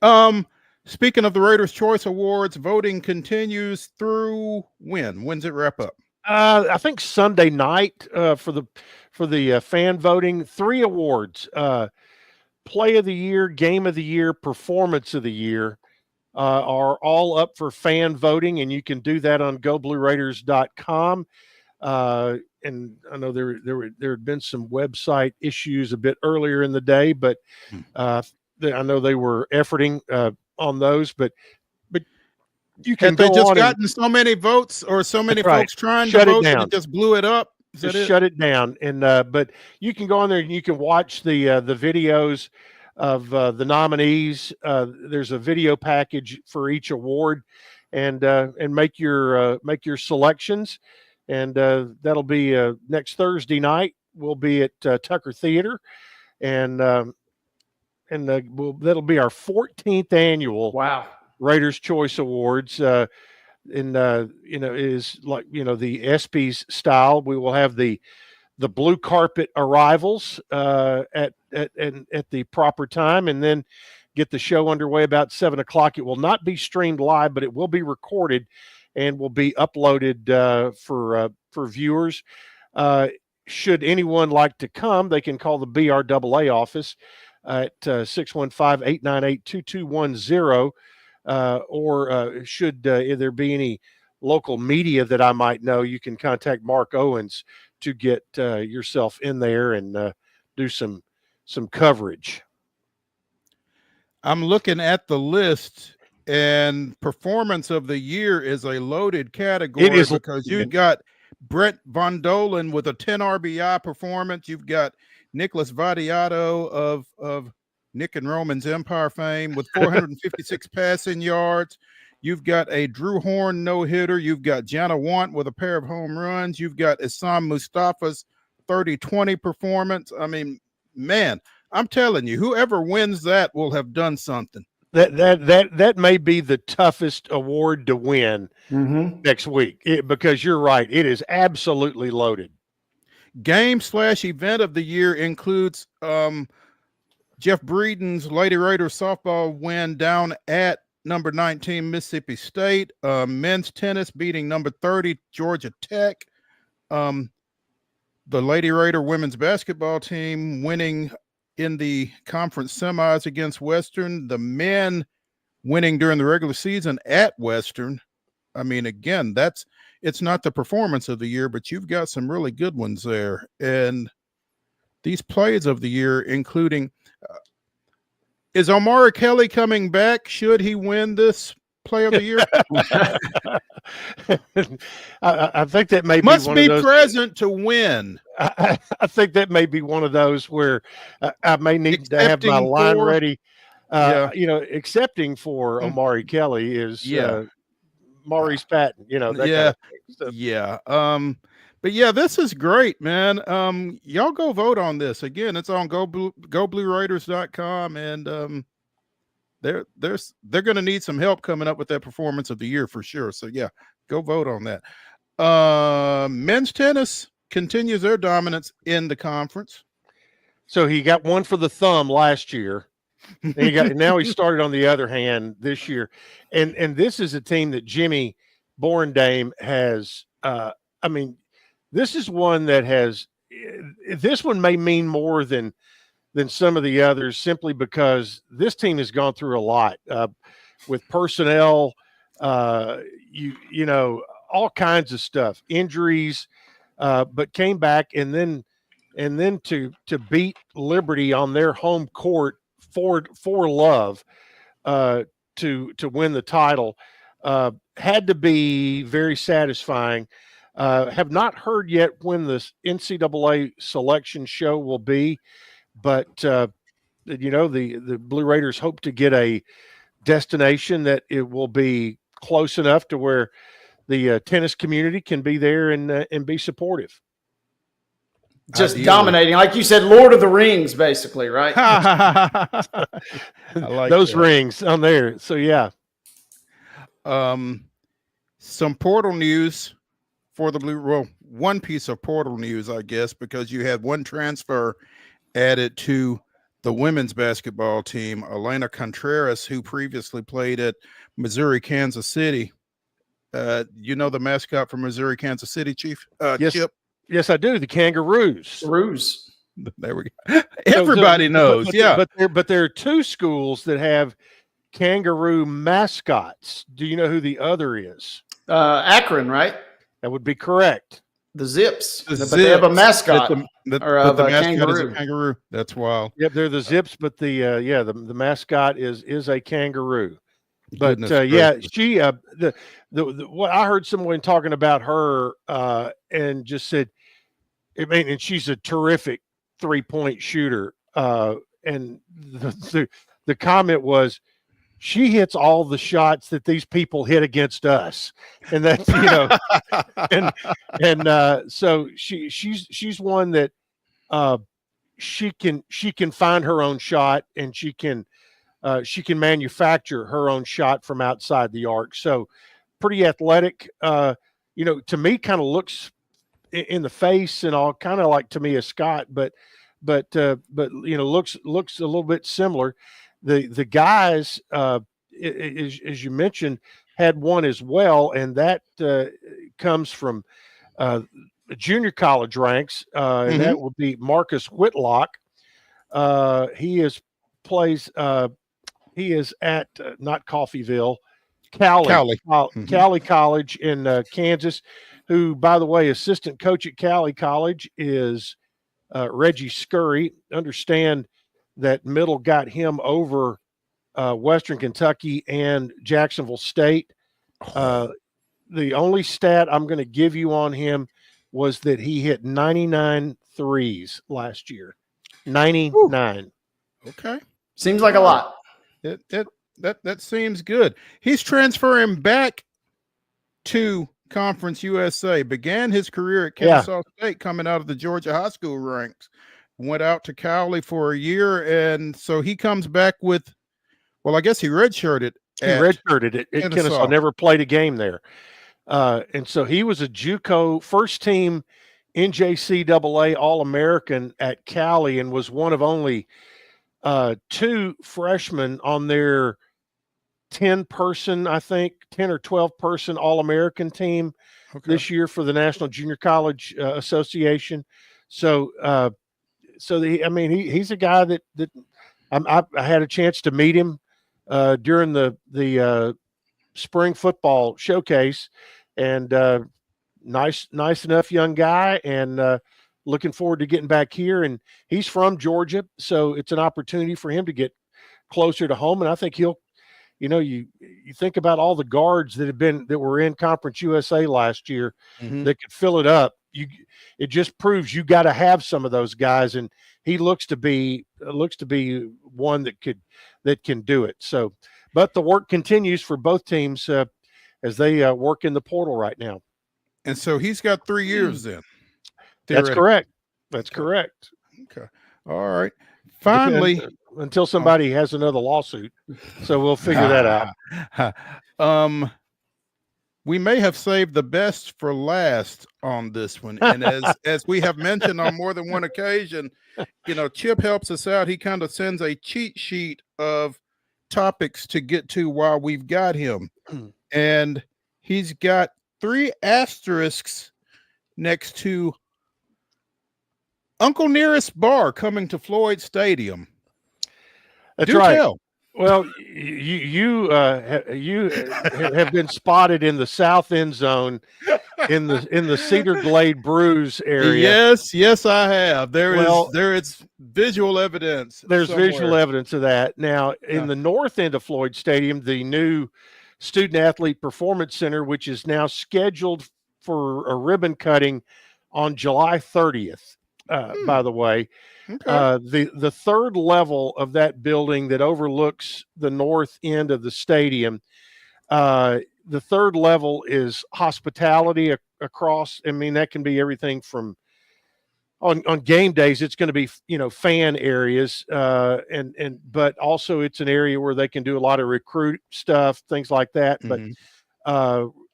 S1: speaking of the Raiders' Choice Awards, voting continues through when? When's it wrap up?
S14: I think Sunday night for the fan voting. 3 awards: Play of the Year, Game of the Year, Performance of the Year. are all up for fan voting, and you can do that on goblueraiders.com. And I know there had been some website issues a bit earlier in the day, but I know they were efforting on those, but you can
S1: Had they
S14: go
S1: just
S14: on
S1: gotten so many votes or so many
S14: right.
S1: folks trying
S14: Shut
S1: to
S14: it
S1: vote that
S14: down.
S1: it just blew it up?
S14: Just shut it down. And but you can go on there and you can watch the videos of the nominees. There's a video package for each award, and make your selections. And that'll be next Thursday night. We'll be at Tucker Theater, and that'll be our 14th annual Raiders Choice Awards. Is like the ESPYs style. We will have the blue carpet arrivals at the proper time, and then get the show underway about 7 o'clock. It will not be streamed live, but it will be recorded and will be uploaded for viewers. Should anyone like to come, they can call the BRAA office at 615-898-2210. Or should there be any local media that I might know, you can contact Mark Owens to get yourself in there and do some coverage.
S1: I'm looking at the list, and performance of the year is a loaded category.
S14: It is,
S1: because you've got Brett Von Dolen with a 10 RBI performance. You've got Nicholas Vadiato of Nick and Roman's Empire fame with 456 passing yards. You've got a Drew Horn no-hitter. You've got Jana Want with a pair of home runs. You've got Issam Mustafa's 30-20 performance. I mean, man, I'm telling you, whoever wins that will have done something.
S14: That may be the toughest award to win next week, because you're right. It is absolutely loaded.
S1: Game/event of the year includes Jeff Breeden's Lady Raiders softball win down at number 19 Mississippi State. Men's tennis beating number 30 Georgia Tech. The Lady Raider women's basketball team winning in the conference semis against Western. The men winning during the regular season at Western. I mean, again, it's not the performance of the year, but you've got some really good ones there. And these plays of the year, including is Omari Kelly coming back? Should he win this play of the year?
S14: I think that may
S1: must
S14: be
S1: be
S14: one of those,
S1: present to win.
S14: I think that may be one of those where I may need to have my line ready. Excepting for Omari Kelly is Maurice Patton. That kind of thing.
S1: But yeah, this is great, man. Y'all go vote on this. Again, it's on goblueraiders.com, and they're going to need some help coming up with that performance of the year for sure. So yeah, go vote on that. Men's tennis continues their dominance in the conference.
S14: So he got one for the thumb last year. And now he started on the other hand this year. And this is a team that Jimmy Borndame has this is one that has this one may mean more than some of the others, simply because this team has gone through a lot with personnel, all kinds of stuff, injuries, but came back and then to beat Liberty on their home court for love to win the title had to be very satisfying. Have not heard yet when the NCAA selection show will be, but the Blue Raiders hope to get a destination that it will be close enough to where the tennis community can be there and be supportive.
S2: Just dominating, like you said, Lord of the Rings, basically, right?
S14: I like those rings on there. So yeah.
S1: Some portal news for the Blue. Well, one piece of portal news, I guess, because you had one transfer added to the women's basketball team, Elena Contreras, who previously played at Missouri, Kansas City. The mascot for Missouri, Kansas City, Chief?
S14: Yes.
S1: Chip?
S14: Yes, I do. The Kangaroos.
S1: There we go. Everybody knows.
S14: But there are two schools that have Kangaroo mascots. Do you know who the other is?
S2: Akron, right?
S14: That would be correct.
S2: The Zips.
S1: The
S2: But they have a
S1: Zips,
S2: mascot.
S1: but
S2: or
S1: the
S2: a
S1: mascot is
S2: kangaroo.
S1: a kangaroo. That's wild.
S14: Yep, they're the Zips, but the mascot is a kangaroo. But
S1: Goodness
S14: yeah,
S1: gracious.
S14: she the what I heard someone talking about her and just said, I mean, and she's a terrific 3-point shooter. And the comment was, she hits all the shots that these people hit against us, and that's so she's one that she can find her own shot, and she can manufacture her own shot from outside the arc. So pretty athletic. To me, kind of looks in the face and all, kind of like Tamia Scott, but looks a little bit similar. The guys, as you mentioned, had one as well, and that comes from junior college ranks, and that would be Marcus Whitlock. He is at not Coffeyville, Cali College in Kansas. Who, by the way, assistant coach at Cali College is Reggie Scurry. Understand that Middle got him over Western Kentucky and Jacksonville State. The only stat I'm going to give you on him was that he hit 99 threes last year. 99.
S1: Okay.
S2: Seems like a lot.
S1: That seems good. He's transferring back to Conference USA. Began his career at Kennesaw State, coming out of the Georgia high school ranks. Went out to Cali for a year, and so he comes back with. Well, I guess he redshirted.
S14: He redshirted at Kennesaw. Never played a game there, and so he was a JUCO first team NJCAA All-American at Cali, and was one of only 2 freshmen on their 10-person, I think, 10 or 12-person All-American team this year for the National Junior College Association. So, he's a guy that I had a chance to meet him during the spring football showcase, and nice enough young guy, and looking forward to getting back here. And he's from Georgia, so it's an opportunity for him to get closer to home. And I think he'll, you think about all the guards that were in Conference USA last year that could fill it up. It just proves you got to have some of those guys, and he looks to be one that can do it. So, but the work continues for both teams as they work in the portal right now.
S1: And so he's got 3 years then.
S14: That's correct. That's correct.
S1: Okay. All right. Finally,
S14: until somebody has another lawsuit, so we'll figure that
S1: out. We may have saved the best for last on this one, and as we have mentioned on more than one occasion, Chip helps us out. He kind of sends a cheat sheet of topics to get to while we've got him, and he's got 3 asterisks next to Uncle Nearest Bar coming to Floyd Stadium.
S14: That's right. Tell. Well, you have been spotted in the south end zone in the Cedar Glade Brews area.
S1: Yes, I have. There is visual evidence.
S14: There's
S1: somewhere.
S14: Visual evidence of that. Now, in the north end of Floyd Stadium, the new Student Athlete Performance Center, which is now scheduled for a ribbon cutting on July 30th. By the way, the third level of that building that overlooks the north end of the stadium, the third level is hospitality across. I mean, that can be everything from on game days. It's going to be fan areas, but also it's an area where they can do a lot of recruit stuff, things like that. But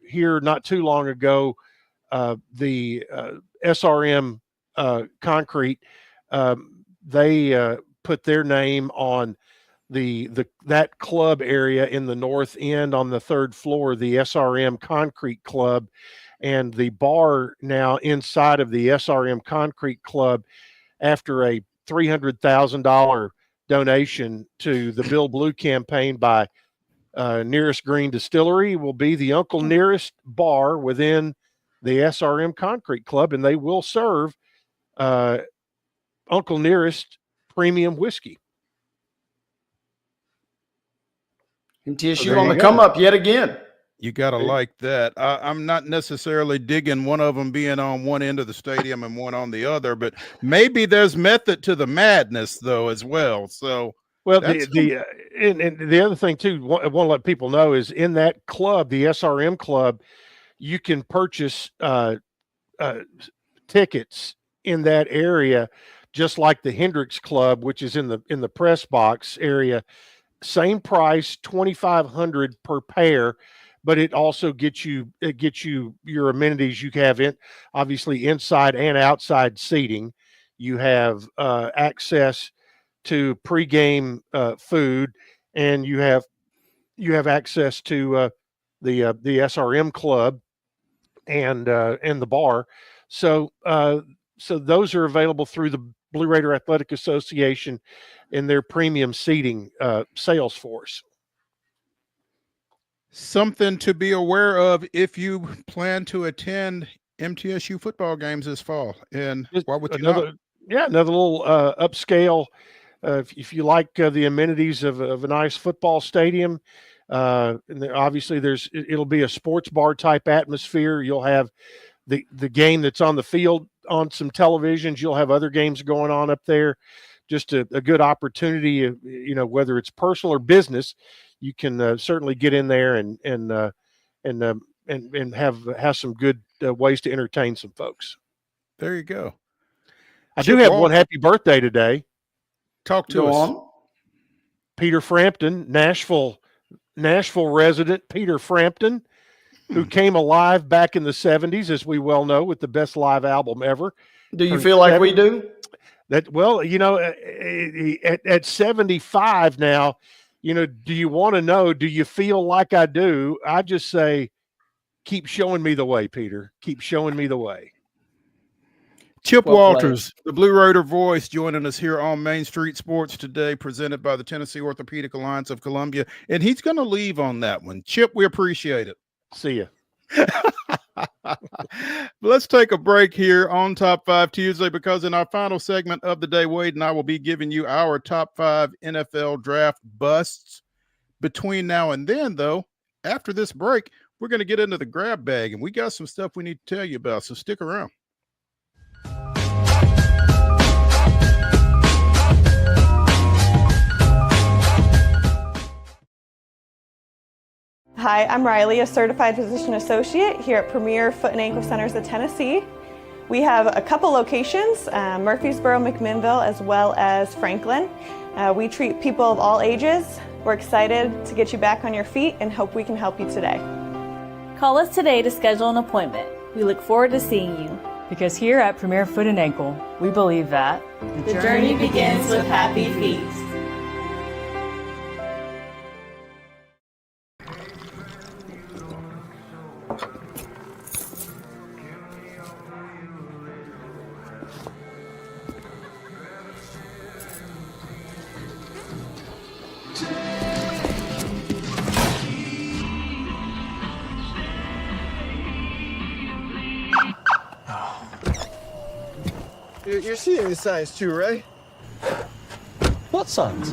S14: here, not too long ago, the SRM Concrete, they put their name on that club area in the north end on the 3rd floor, the SRM Concrete Club, and the bar now inside of the SRM Concrete Club, after a $300,000 donation to the Bill Blue campaign by nearest green distillery will be the Uncle Nearest bar within the SRM Concrete Club, and they will serve Uncle Nearest premium whiskey.
S2: MTSU on the come up yet again.
S1: You got to like that. I'm not necessarily digging one of them being on one end of the stadium and one on the other, but maybe there's method to the madness, though, as well. So,
S14: well, and the other thing, too, I want to let people know is in that club, the SRM club, you can purchase tickets in that area, just like the Hendricks Club, which is in the press box area. Same price, $2,500 per pair, but it also gets you your amenities. You have obviously inside and outside seating. You have access to pregame food, and you have access to the SRM club and the bar. So those are available through the Blue Raider Athletic Association in their premium seating sales force.
S1: Something to be aware of if you plan to attend MTSU football games this fall. And why would you not?
S14: Yeah, another little upscale. If you like the amenities of a nice football stadium, and obviously it'll be a sports bar type atmosphere. You'll have the game that's on the field on some televisions. You'll have other games going on up there. Just a good opportunity, whether it's personal or business, you can certainly get in there and have some good ways to entertain some folks.
S1: There you go.
S14: I do have one happy birthday today.
S1: Talk to us.
S2: On.
S14: Peter Frampton, Nashville resident Peter Frampton, who came alive back in the 70s, as we well know, with the best live album ever.
S2: Do you feel like we do?
S14: At 75 now, do you want to know, do you feel like I do? I just say, keep showing me the way, Peter. Keep showing me the way.
S1: Chip Walters, the Blue Raider voice, joining us here on Main Street Sports today, presented by the Tennessee Orthopedic Alliance of Columbia. And he's going to leave on that one. Chip, we appreciate it.
S14: See ya.
S1: Let's take a break here on Top 5 Tuesday, because in our final segment of the day, Wade and I will be giving you our top 5 NFL draft busts. Between now and then, though, after this break, we're going to get into the grab bag, and we got some stuff we need to tell you about, so stick around.
S15: Hi, I'm Riley, a certified physician associate here at Premier Foot and Ankle Centers of Tennessee. We have a couple locations, Murfreesboro, McMinnville, as well as Franklin. We treat people of all ages. We're excited to get you back on your feet and hope we can help you today.
S12: Call us today to schedule an appointment. We look forward to seeing you.
S11: Because here at Premier Foot and Ankle, we believe that
S12: the journey begins with happy feet.
S5: You're seeing the signs too, right?
S6: What signs?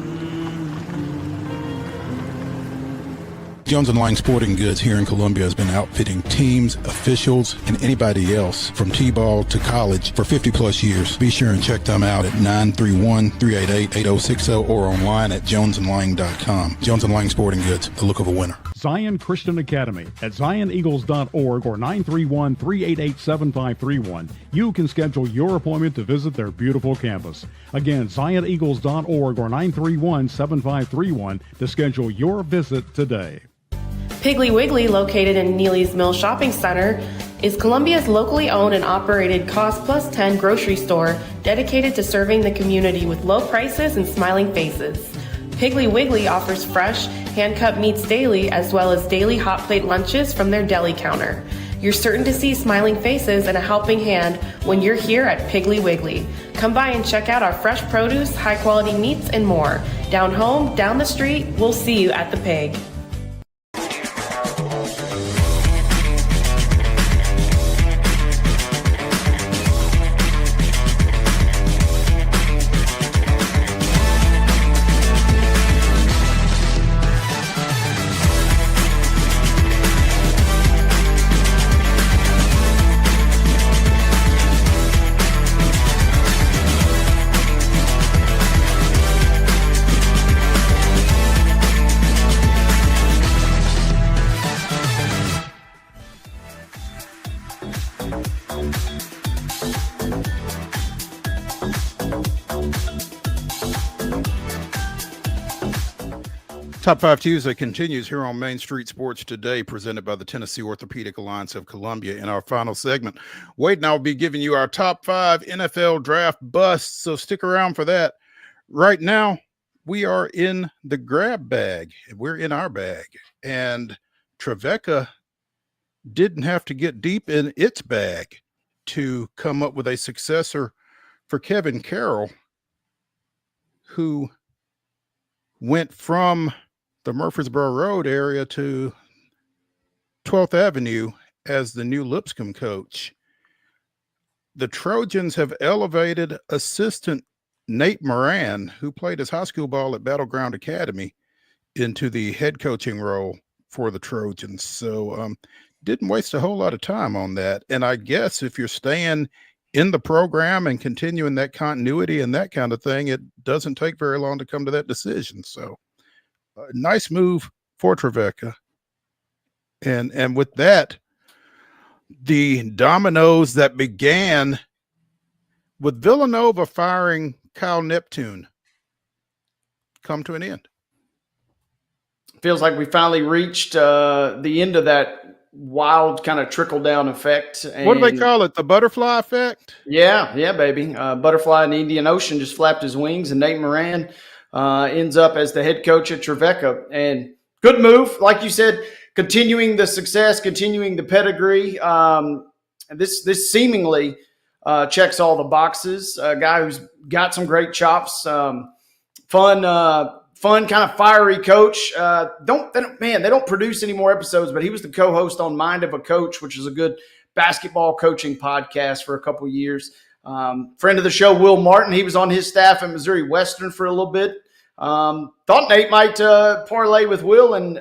S1: Jones & Lang Sporting Goods here in Columbia has been outfitting teams, officials, and anybody else from T-ball to college for 50 plus years. Be sure and check them out at 931-388-8060 or online at jonesandlang.com. Jones & Lang Sporting Goods, the look of a winner.
S4: Zion Christian Academy at zioneagles.org or 931-388-7531. You can schedule your appointment to visit their beautiful campus. Again, zioneagles.org or 931-7531 to schedule your visit today.
S13: Piggly Wiggly, located in Neely's Mill Shopping Center, is Columbia's locally owned and operated Cost Plus 10 grocery store dedicated to serving the community with low prices and smiling faces. Piggly Wiggly offers fresh, hand-cut meats daily, as well as daily hot plate lunches from their deli counter. You're certain to see smiling faces and a helping hand when you're here at Piggly Wiggly. Come by and check out our fresh produce, high-quality meats, and more. Down home, down the street, we'll see you at the Pig.
S1: Top 5 Tuesday continues here on Main Street Sports Today, presented by the Tennessee Orthopedic Alliance of Columbia. In our final segment, Wade and I will be giving you our top 5 NFL draft busts, so stick around for that. Right now, we are in the grab bag. We're in our bag, and Trevecca didn't have to get deep in its bag to come up with a successor for Kevin Carroll, who went from the Murfreesboro Road area to 12th Avenue as the new Lipscomb coach. The Trojans have elevated assistant Nate Moran, who played his high school ball at Battleground Academy, into the head coaching role for the Trojans. So didn't waste a whole lot of time on that. And I guess if you're staying in the program and continuing that continuity and that kind of thing, it doesn't take very long to come to that decision. So nice move for Trevecca. And with that, the dominoes that began with Villanova firing Kyle Neptune come to an end.
S2: Feels like we finally reached the end of that wild kind of trickle-down effect. And
S1: what do they call it? The butterfly effect?
S2: Yeah, baby. Butterfly in the Indian Ocean just flapped his wings, and Nate Moran ends up as the head coach at Trevecca. And good move. Like you said, continuing the success, continuing the pedigree. This seemingly checks all the boxes. A guy who's got some great chops, fun, kind of fiery coach. They don't produce any more episodes, but he was the co-host on Mind of a Coach, which is a good basketball coaching podcast for a couple of years. Friend of the show, Will Martin, he was on his staff at Missouri Western for a little bit. Thought Nate might parlay with Will and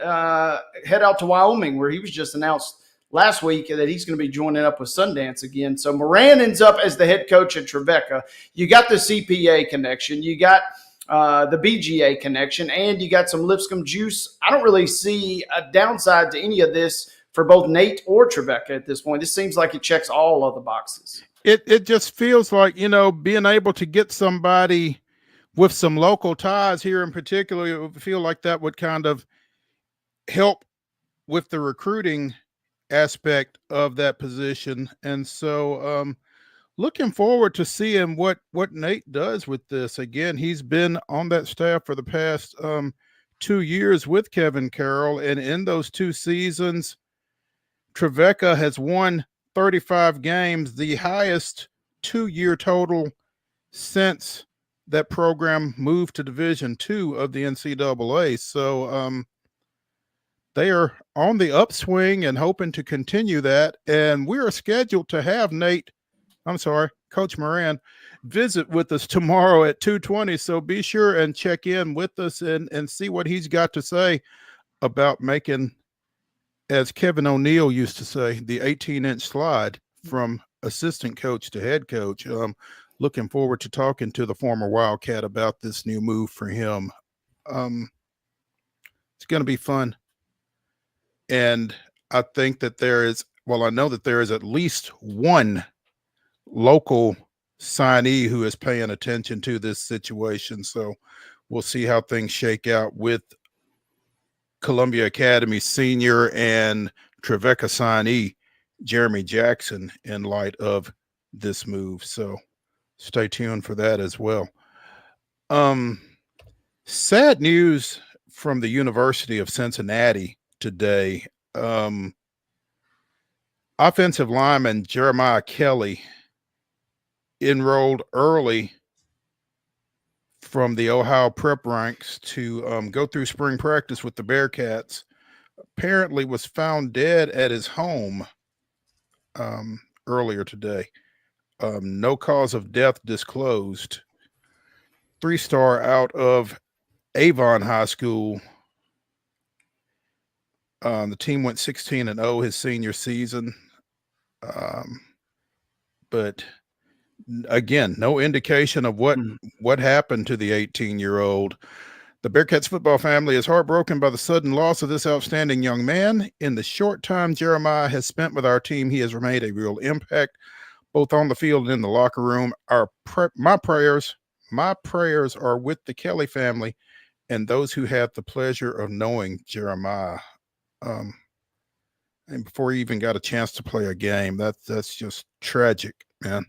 S2: head out to Wyoming, where he was just announced last week that he's going to be joining up with Sundance again. So Moran ends up as the head coach at Trevecca. You got the CPA connection. You got the BGA connection, and you got some Lipscomb juice. I don't really see a downside to any of this for both Nate or Trevecca at this point. This seems like it checks all of the boxes.
S1: It just feels like, being able to get somebody with some local ties here in particular, it would feel like that would kind of help with the recruiting aspect of that position. And so looking forward to seeing what Nate does with this. Again, he's been on that staff for the past 2 years with Kevin Carroll, and in those 2 seasons, Trevecca has won 35 games, the highest 2-year total since that program moved to Division II of the NCAA. So they are on the upswing and hoping to continue that. And we are scheduled to have Coach Moran visit with us tomorrow at 2:20. So be sure and check in with us and see what he's got to say about making, as Kevin O'Neill used to say, the 18-inch slide from assistant coach to head coach. Looking forward to talking to the former Wildcat about this new move for him. It's going to be fun. And I think that I know that there is at least one local signee who is paying attention to this situation. So we'll see how things shake out with Columbia Academy senior and Trevecca signee Jeremy Jackson in light of this move. So stay tuned for that as well. Sad news from the University of Cincinnati today. Offensive lineman Jeremiah Kelly enrolled early from the Ohio prep ranks to go through spring practice with the Bearcats. Apparently was found dead at his home earlier today. No cause of death disclosed. 3-star out of Avon High School. The team went 16-0 his senior season. But again, no indication of what happened to the 18-year-old. The Bearcats football family is heartbroken by the sudden loss of this outstanding young man. In the short time Jeremiah has spent with our team, he has made a real impact, both on the field and in the locker room. My prayers are with the Kelly family and those who had the pleasure of knowing Jeremiah, and before he even got a chance to play a game, that's just tragic, man.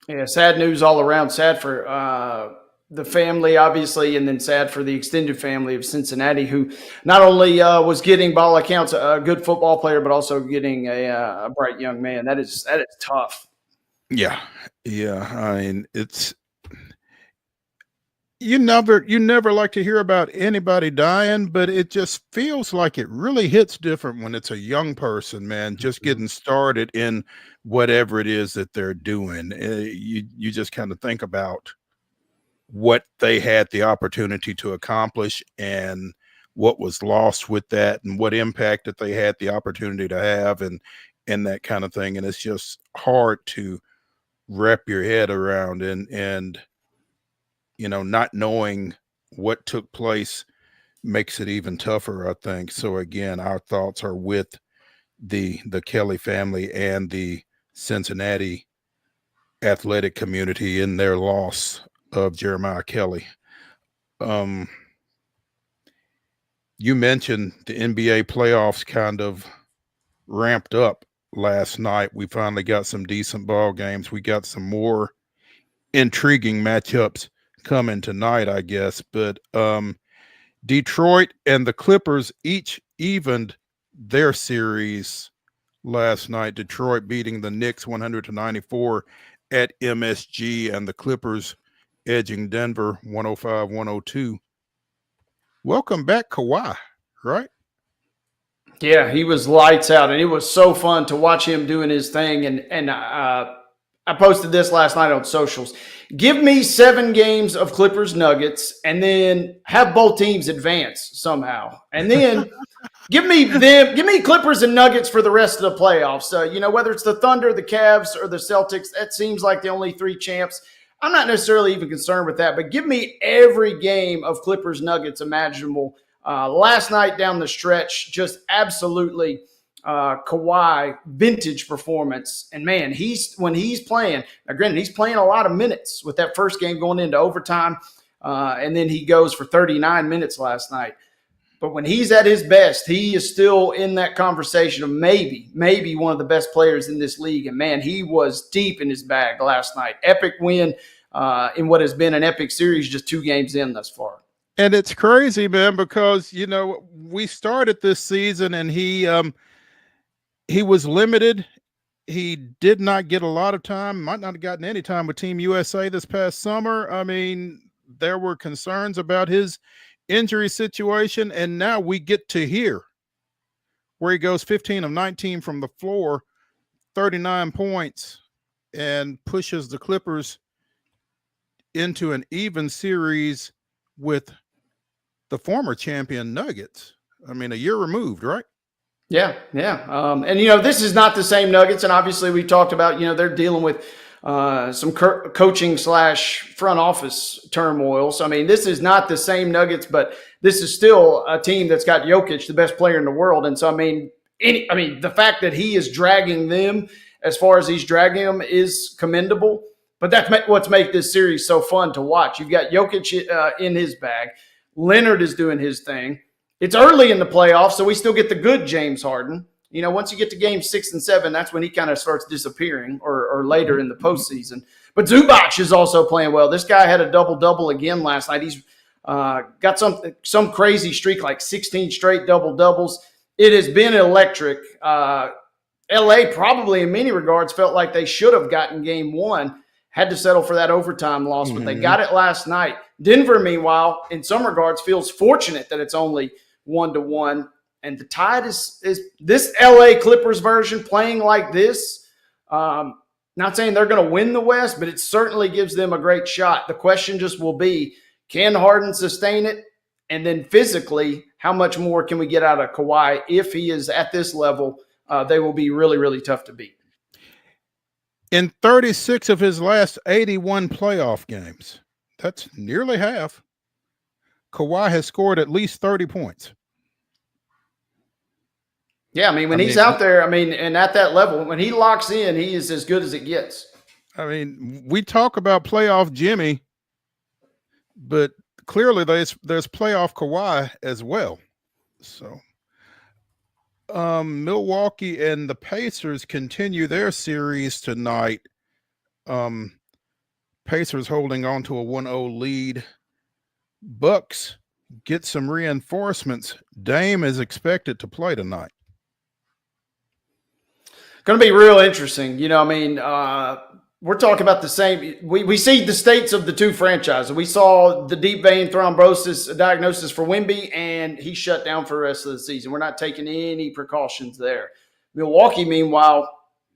S2: Yeah, sad news all around. Sad for the family, obviously, and then sad for the extended family of Cincinnati, who not only was getting, by all accounts, a good football player, but also getting a bright young man. That is tough.
S1: Yeah. I mean, you never like to hear about anybody dying, but it just feels like it really hits different when it's a young person, man, just getting started in whatever it is that they're doing. You just kind of think about what they had the opportunity to accomplish and what was lost with that, and what impact that they had the opportunity to have, and that kind of thing. And it's just hard to wrap your head around, and not knowing what took place makes it even tougher, I think. So again, our thoughts are with the Kelly family and the Cincinnati athletic community in their loss of Jeremiah Kelly. You mentioned the NBA playoffs kind of ramped up last night. We finally got some decent ball games. We got some more intriguing matchups coming tonight, I guess. But Detroit and the Clippers each evened their series last night. Detroit beating the Knicks 100-94 at MSG, and the Clippers edging Denver 105-102. Welcome back, Kawhi, right?
S2: Yeah, he was lights out, and it was so fun to watch him doing his thing. And I posted this last night on socials. Give me 7 games of Clippers Nuggets, and then have both teams advance somehow, and then give me Clippers and Nuggets for the rest of the playoffs. Whether it's the Thunder, the Cavs, or the Celtics, that seems like the only 3 champs. I'm not necessarily even concerned with that, but give me every game of Clippers Nuggets imaginable. Last night down the stretch, just absolutely Kawhi vintage performance. And man, when he's playing, now granted, he's playing a lot of minutes with that first game going into overtime, and then he goes for 39 minutes last night. But when he's at his best, he is still in that conversation of maybe one of the best players in this league. And man, he was deep in his bag last night. Epic win in what has been an epic series, just 2 games in thus far.
S1: And it's crazy, man, because we started this season and he was limited. He did not get a lot of time, might not have gotten any time with Team USA this past summer. I mean, there were concerns about his injury situation, and now we get to hear where he goes 15 of 19 from the floor, 39 points, and pushes the Clippers into an even series with the former champion Nuggets. I mean, a year removed, right?
S2: Yeah. And, this is not the same Nuggets. And obviously we talked about, they're dealing with some coaching / front office turmoil. So, I mean, this is not the same Nuggets, but this is still a team that's got Jokic, the best player in the world. And so, I mean, the fact that he is dragging them as far as he's dragging them is commendable. But that's what's made this series so fun to watch. You've got Jokic in his bag. Leonard is doing his thing. It's early in the playoffs, so we still get the good James Harden. Once you get to game 6 and 7, that's when he kind of starts disappearing, or later in the postseason. But Zubac is also playing well. This guy had a double-double again last night. He's got some crazy streak, like 16 straight double-doubles. It has been electric. LA probably in many regards felt like they should have gotten game 1, had to settle for that overtime loss, but they got it last night. Denver, meanwhile, in some regards, feels fortunate that it's only 1-1. And the Tide is this LA Clippers version playing like this. Not saying they're going to win the West, but it certainly gives them a great shot. The question just will be, can Harden sustain it? And then physically, how much more can we get out of Kawhi? If he is at this level, they will be really, really tough to beat.
S1: In 36 of his last 81 playoff games, that's nearly half, Kawhi has scored at least 30 points.
S2: Yeah, I mean, when he's out there, and at that level, when he locks in, he is as good as it gets.
S1: I mean, we talk about playoff Jimmy, but clearly there's playoff Kawhi as well. So Milwaukee and the Pacers continue their series tonight. Pacers holding on to a 1-0 lead. Bucks get some reinforcements. Dame is expected to play tonight.
S2: Going to be real interesting. We're talking about the same. We see the states of the two franchises. We saw the deep vein thrombosis diagnosis for Wemby, and he shut down for the rest of the season. We're not taking any precautions there. Milwaukee, meanwhile,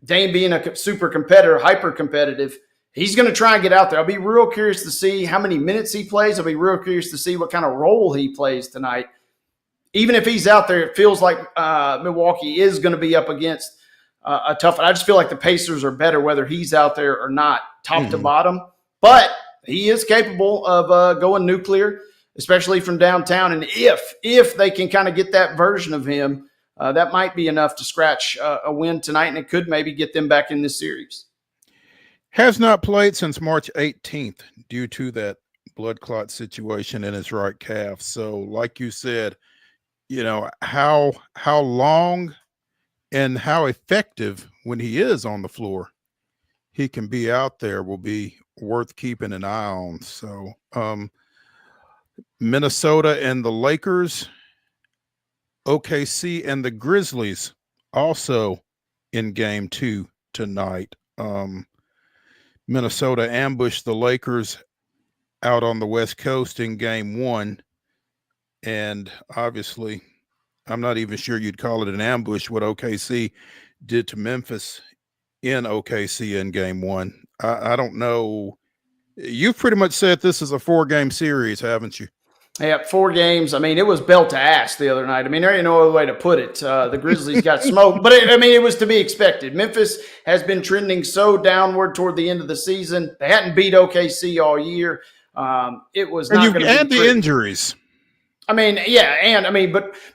S2: Dame being a super competitor, hyper competitive, he's going to try and get out there. I'll be real curious to see how many minutes he plays. I'll be real curious to see what kind of role he plays tonight. Even if he's out there, it feels like Milwaukee is going to be up against a tough. I just feel like the Pacers are better whether he's out there or not, top to bottom. But he is capable of going nuclear, especially from downtown. And if they can kind of get that version of him, that might be enough to scratch a win tonight, and it could maybe get them back in this series.
S1: Has not played since March 18th due to that blood clot situation in his right calf. So, like you said, how long and how effective when he is on the floor he can be out there will be worth keeping an eye on. So Minnesota and the Lakers, OKC and the Grizzlies also in game 2 tonight. Minnesota ambushed the Lakers out on the West Coast in game 1. And obviously, I'm not even sure you'd call it an ambush, what OKC did to Memphis in OKC in game 1. I don't know. You've pretty much said this is a 4-game series, haven't you?
S2: Yeah, 4 games. I mean, it was belt to ass the other night. I mean, there ain't no other way to put it. The Grizzlies got smoked, but it was to be expected. Memphis has been trending so downward toward the end of the season. They hadn't beat OKC all year. It was not going to be
S1: and the
S2: pretty.
S1: Injuries.
S2: I mean, yeah,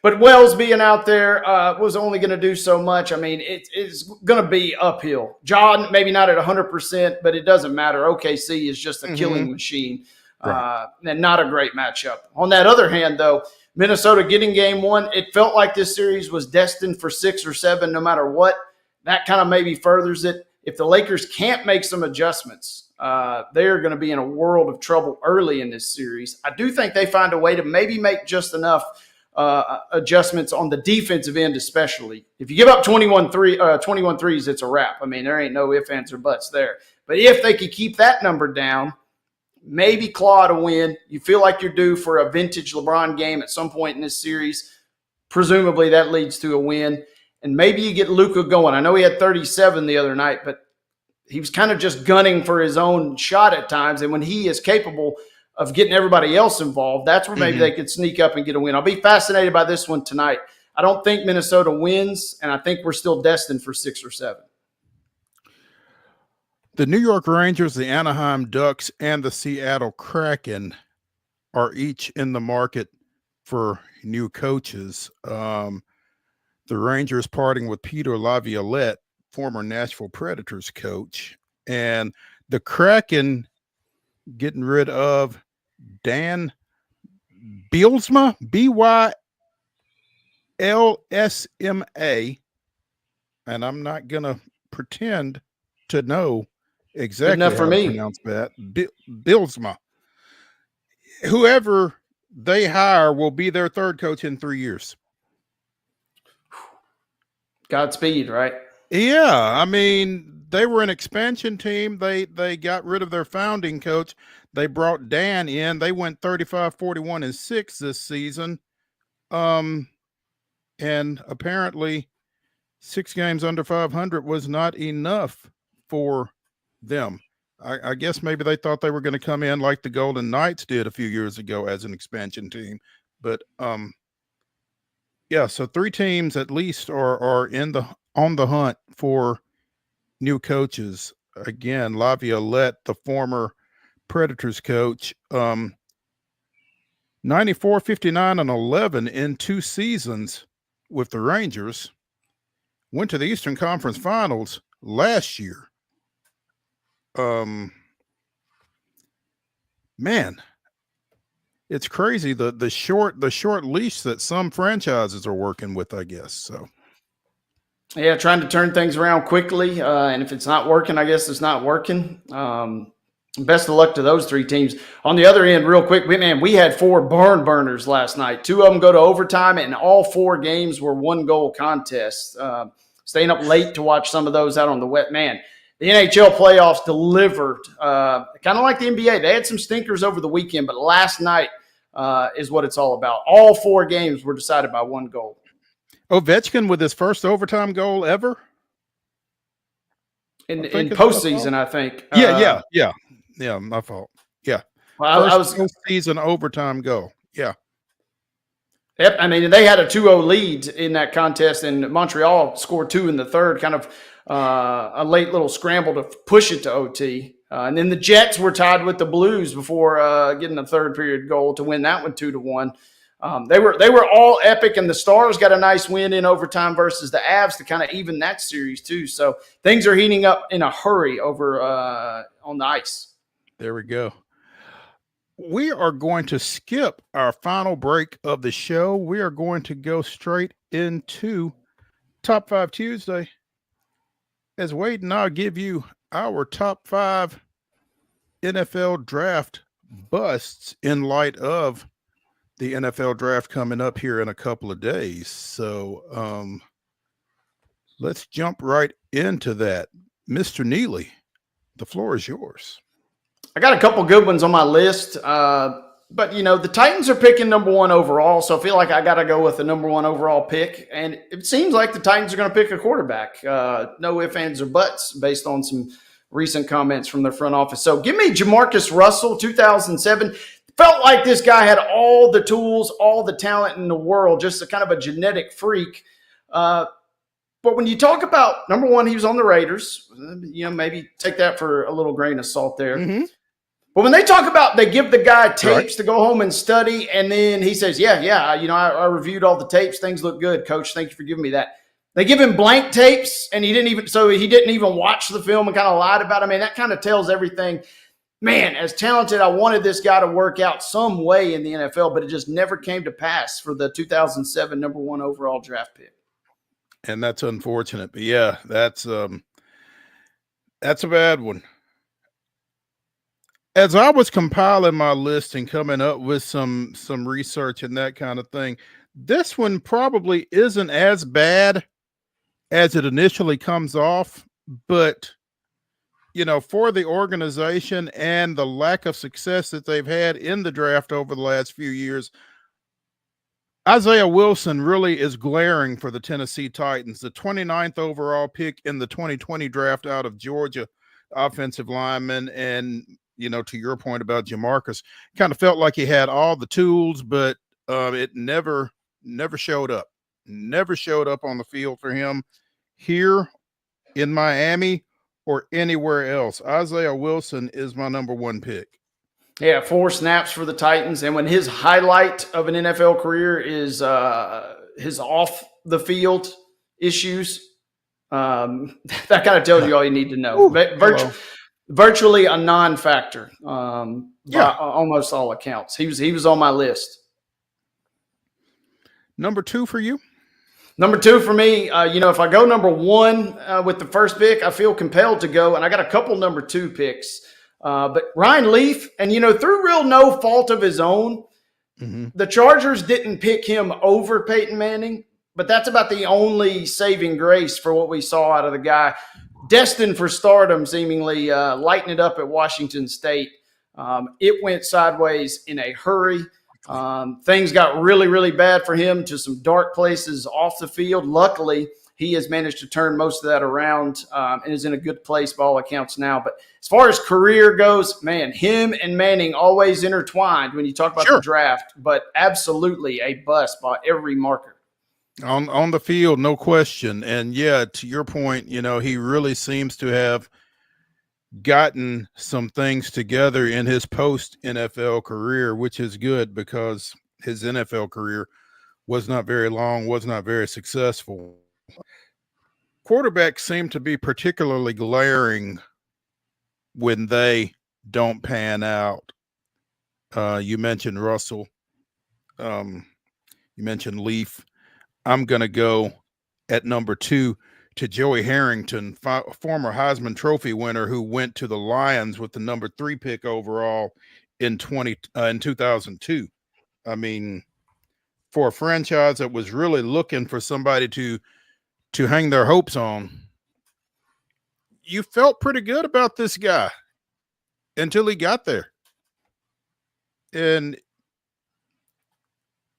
S2: but Wells being out there was only going to do so much. I mean, it's going to be uphill. John, maybe not at 100%, but it doesn't matter. OKC is just a killing machine, and not a great matchup. On that other hand, though, Minnesota getting game 1, it felt like this series was destined for 6 or 7 no matter what. That kind of maybe furthers it. If the Lakers can't make some adjustments, they're going to be in a world of trouble early in this series. I do think they find a way to maybe make just enough adjustments on the defensive end, especially. If you give up 21 threes, it's a wrap. I mean, there ain't no ifs, ands, or buts there. But if they could keep that number down, maybe claw to win. You feel like you're due for a vintage LeBron game at some point in this series. Presumably that leads to a win. And maybe you get Luka going. I know he had 37 the other night, but he was kind of just gunning for his own shot at times. And when he is capable of getting everybody else involved, that's where maybe they could sneak up and get a win. I'll be fascinated by this one tonight. I don't think Minnesota wins, and I think we're still destined for 6 or 7.
S1: The New York Rangers, the Anaheim Ducks, and the Seattle Kraken are each in the market for new coaches. The Rangers parting with Peter Laviolette, former Nashville Predators coach, and the Kraken getting rid of Dan Bylsma, Bylsma, and I'm not going to pretend to know exactly how to pronounce that. Bylsma. Whoever they hire will be their third coach in 3 years.
S2: Godspeed, right?
S1: Yeah, I mean, they were an expansion team. They got rid of their founding coach. They brought Dan in. They went 35-41-6 this season. And apparently 6 games under 500 was not enough for them. I guess maybe they thought they were going to come in like the Golden Knights did a few years ago as an expansion team. But yeah, so 3 teams at least are on the hunt for new coaches. Again, Laviolette, the former Predators coach, 94, 59, and 11 in 2 seasons with the Rangers. Went to the Eastern Conference Finals last year. Man, it's crazy the short leash that some franchises are working with, I guess. So
S2: yeah, trying to turn things around quickly, and if it's not working, I guess it's not working. Best of luck to those three teams. On the other end, real quick, we had 4 barn burners last night. 2 of them go to overtime, and all 4 games were 1-goal contests. Staying up late to watch some of those out on the wet. Man, the NHL playoffs delivered, kind of like the NBA. They had some stinkers over the weekend, but last night is what it's all about. All 4 games were decided by 1 goal.
S1: Ovechkin with his first overtime goal ever?
S2: In postseason, I think.
S1: Yeah, my fault. Yeah.
S2: Well, I was
S1: postseason overtime goal. Yeah.
S2: Yep. I mean, they had a 2-0 lead in that contest, and Montreal scored 2 in the third, kind of a late little scramble to push it to OT. And then the Jets were tied with the Blues before getting a third period goal to win that one 2-1. They were all epic, and the Stars got a nice win in overtime versus the Avs to kind of even that series too. So things are heating up in a hurry over on the ice.
S1: There we go. We are going to skip our final break of the show. We are going to go straight into Top 5 Tuesday, as Wade and I give you our top 5 NFL draft busts in light of the NFL draft coming up here in a couple of days. So let's jump right into that. Mr. Neely, the floor is yours.
S2: I got a couple good ones on my list, but the Titans are picking number 1 overall, so I feel like I got to go with the number 1 overall pick. And it seems like the Titans are going to pick a quarterback. No ifs, ands, or buts, based on some recent comments from their front office. So give me Jamarcus Russell, 2007. Felt like this guy had all the tools, all the talent in the world, just a kind of a genetic freak. But when you talk about, number 1, he was on the Raiders. Maybe take that for a little grain of salt there.
S1: Mm-hmm.
S2: But when they talk about, they give the guy tapes to go home and study, and then he says, I reviewed all the tapes. Things look good, coach. Thank you for giving me that. They give him blank tapes, and he didn't even watch the film and kind of lied about it. I mean, that kind of tells everything. Man, as talented, I wanted this guy to work out some way in the NFL, but it just never came to pass for the 2007 number 1 overall draft pick.
S1: And that's unfortunate. But yeah, that's a bad one. As I was compiling my list and coming up with some research and that kind of thing, this one probably isn't as bad as it initially comes off, but for the organization and the lack of success that they've had in the draft over the last few years, Isaiah Wilson really is glaring for the Tennessee Titans. The 29th overall pick in the 2020 draft out of Georgia, offensive lineman. And, to your point about Jamarcus, kind of felt like he had all the tools, but it never showed up. Never showed up on the field for him here in Miami or anywhere else. Isaiah Wilson is my number 1 pick.
S2: Yeah, 4 snaps for the Titans. And when his highlight of an NFL career is his off the field issues, that kind of tells you all you need to know. Virtually a non-factor. By almost all accounts. He was on my list.
S1: Number 2 for you?
S2: Number 2 for me, if I go number 1 with the first pick, I feel compelled to go, and I got a couple number 2 picks. But Ryan Leaf, and through real no fault of his own, the Chargers didn't pick him over Peyton Manning, but that's about the only saving grace for what we saw out of the guy. Destined for stardom, seemingly lighting it up at Washington State. It went sideways in a hurry. Things got really, really bad for him, to some dark places off the field. Luckily, he has managed to turn most of that around and is in a good place by all accounts now. But as far as career goes, man, him and Manning always intertwined when you talk about the draft, but absolutely a bust by every marker.
S1: On the field, no question. And yeah, to your point, he really seems to have gotten some things together in his post-NFL career, which is good because his NFL career was not very long, was not very successful. Quarterbacks seem to be particularly glaring when they don't pan out. You mentioned Russell. You mentioned Leaf. I'm going to go at number 2 to Joey Harrington, former Heisman Trophy winner who went to the Lions with the number 3 pick overall in 2002. I mean, for a franchise that was really looking for somebody to hang their hopes on, you felt pretty good about this guy until he got there. And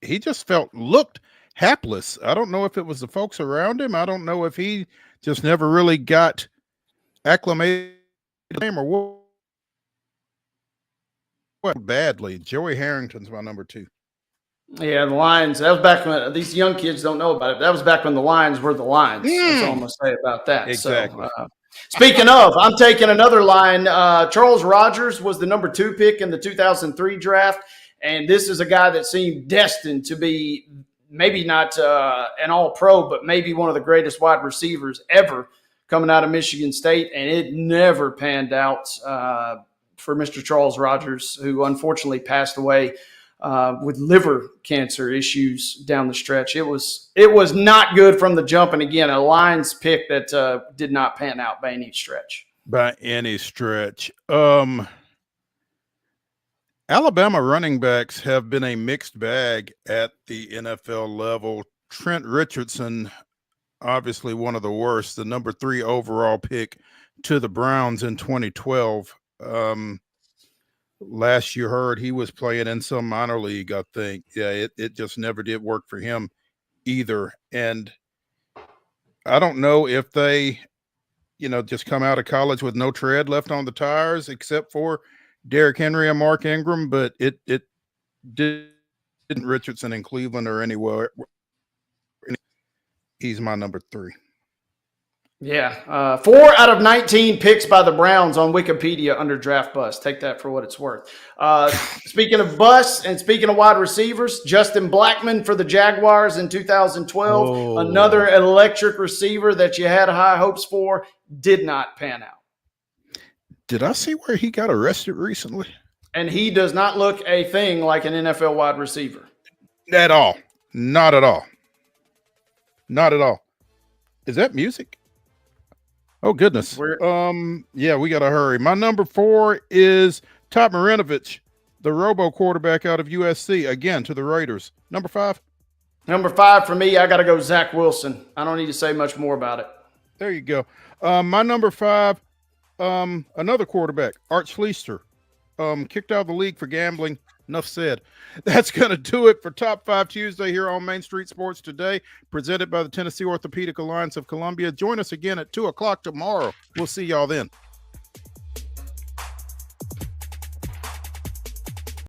S1: he just looked hapless. I don't know if it was the folks around him. I don't know if he just never really got acclimated to him or what badly. Joey Harrington's my number 2.
S2: Yeah, the Lions. That was back when these young kids don't know about it. That was back when the Lions were the Lions. That's all I'm going to say about that.
S1: Exactly.
S2: So, speaking of, I'm taking another line. Charles Rogers was the number 2 pick in the 2003 draft. And this is a guy that seemed destined to be maybe not an all-pro, but maybe one of the greatest wide receivers ever coming out of Michigan State. And it never panned out for Mr. Charles Rogers, who unfortunately passed away with liver cancer issues down the stretch. It was not good from the jump. And again, a Lions pick that did not pan out by any stretch.
S1: By any stretch. Alabama running backs have been a mixed bag at the NFL level. Trent Richardson, obviously one of the worst, the number 3 overall pick to the Browns in 2012. Last you heard, he was playing in some minor league, I think. Yeah, it just never did work for him either. And I don't know if they, just come out of college with no tread left on the tires except for Derrick Henry and Mark Ingram, but it didn't Richardson in Cleveland or anywhere. He's my number 3.
S2: Yeah, 4 out of 19 picks by the Browns on Wikipedia under draft bust. Take that for what it's worth. Speaking of busts and speaking of wide receivers, Justin Blackmon for the Jaguars in 2012, another electric receiver that you had high hopes for, did not pan out.
S1: Did I see where he got arrested recently?
S2: And he does not look a thing like an NFL wide receiver.
S1: At all. Not at all. Not at all. Is that music? Oh, goodness. Yeah, we got to hurry. My number 4 is Todd Marinovich, the robo quarterback out of USC, again to the Raiders. Number 5?
S2: Number 5 for me, I got to go Zach Wilson. I don't need to say much more about it.
S1: There you go. My number 5, another quarterback, Art Schlichter, kicked out of the league for gambling. Enough said. That's going to do it for Top 5 Tuesday here on Main Street Sports Today, presented by the Tennessee Orthopedic Alliance of Columbia. Join us again at 2 o'clock tomorrow. We'll see y'all then.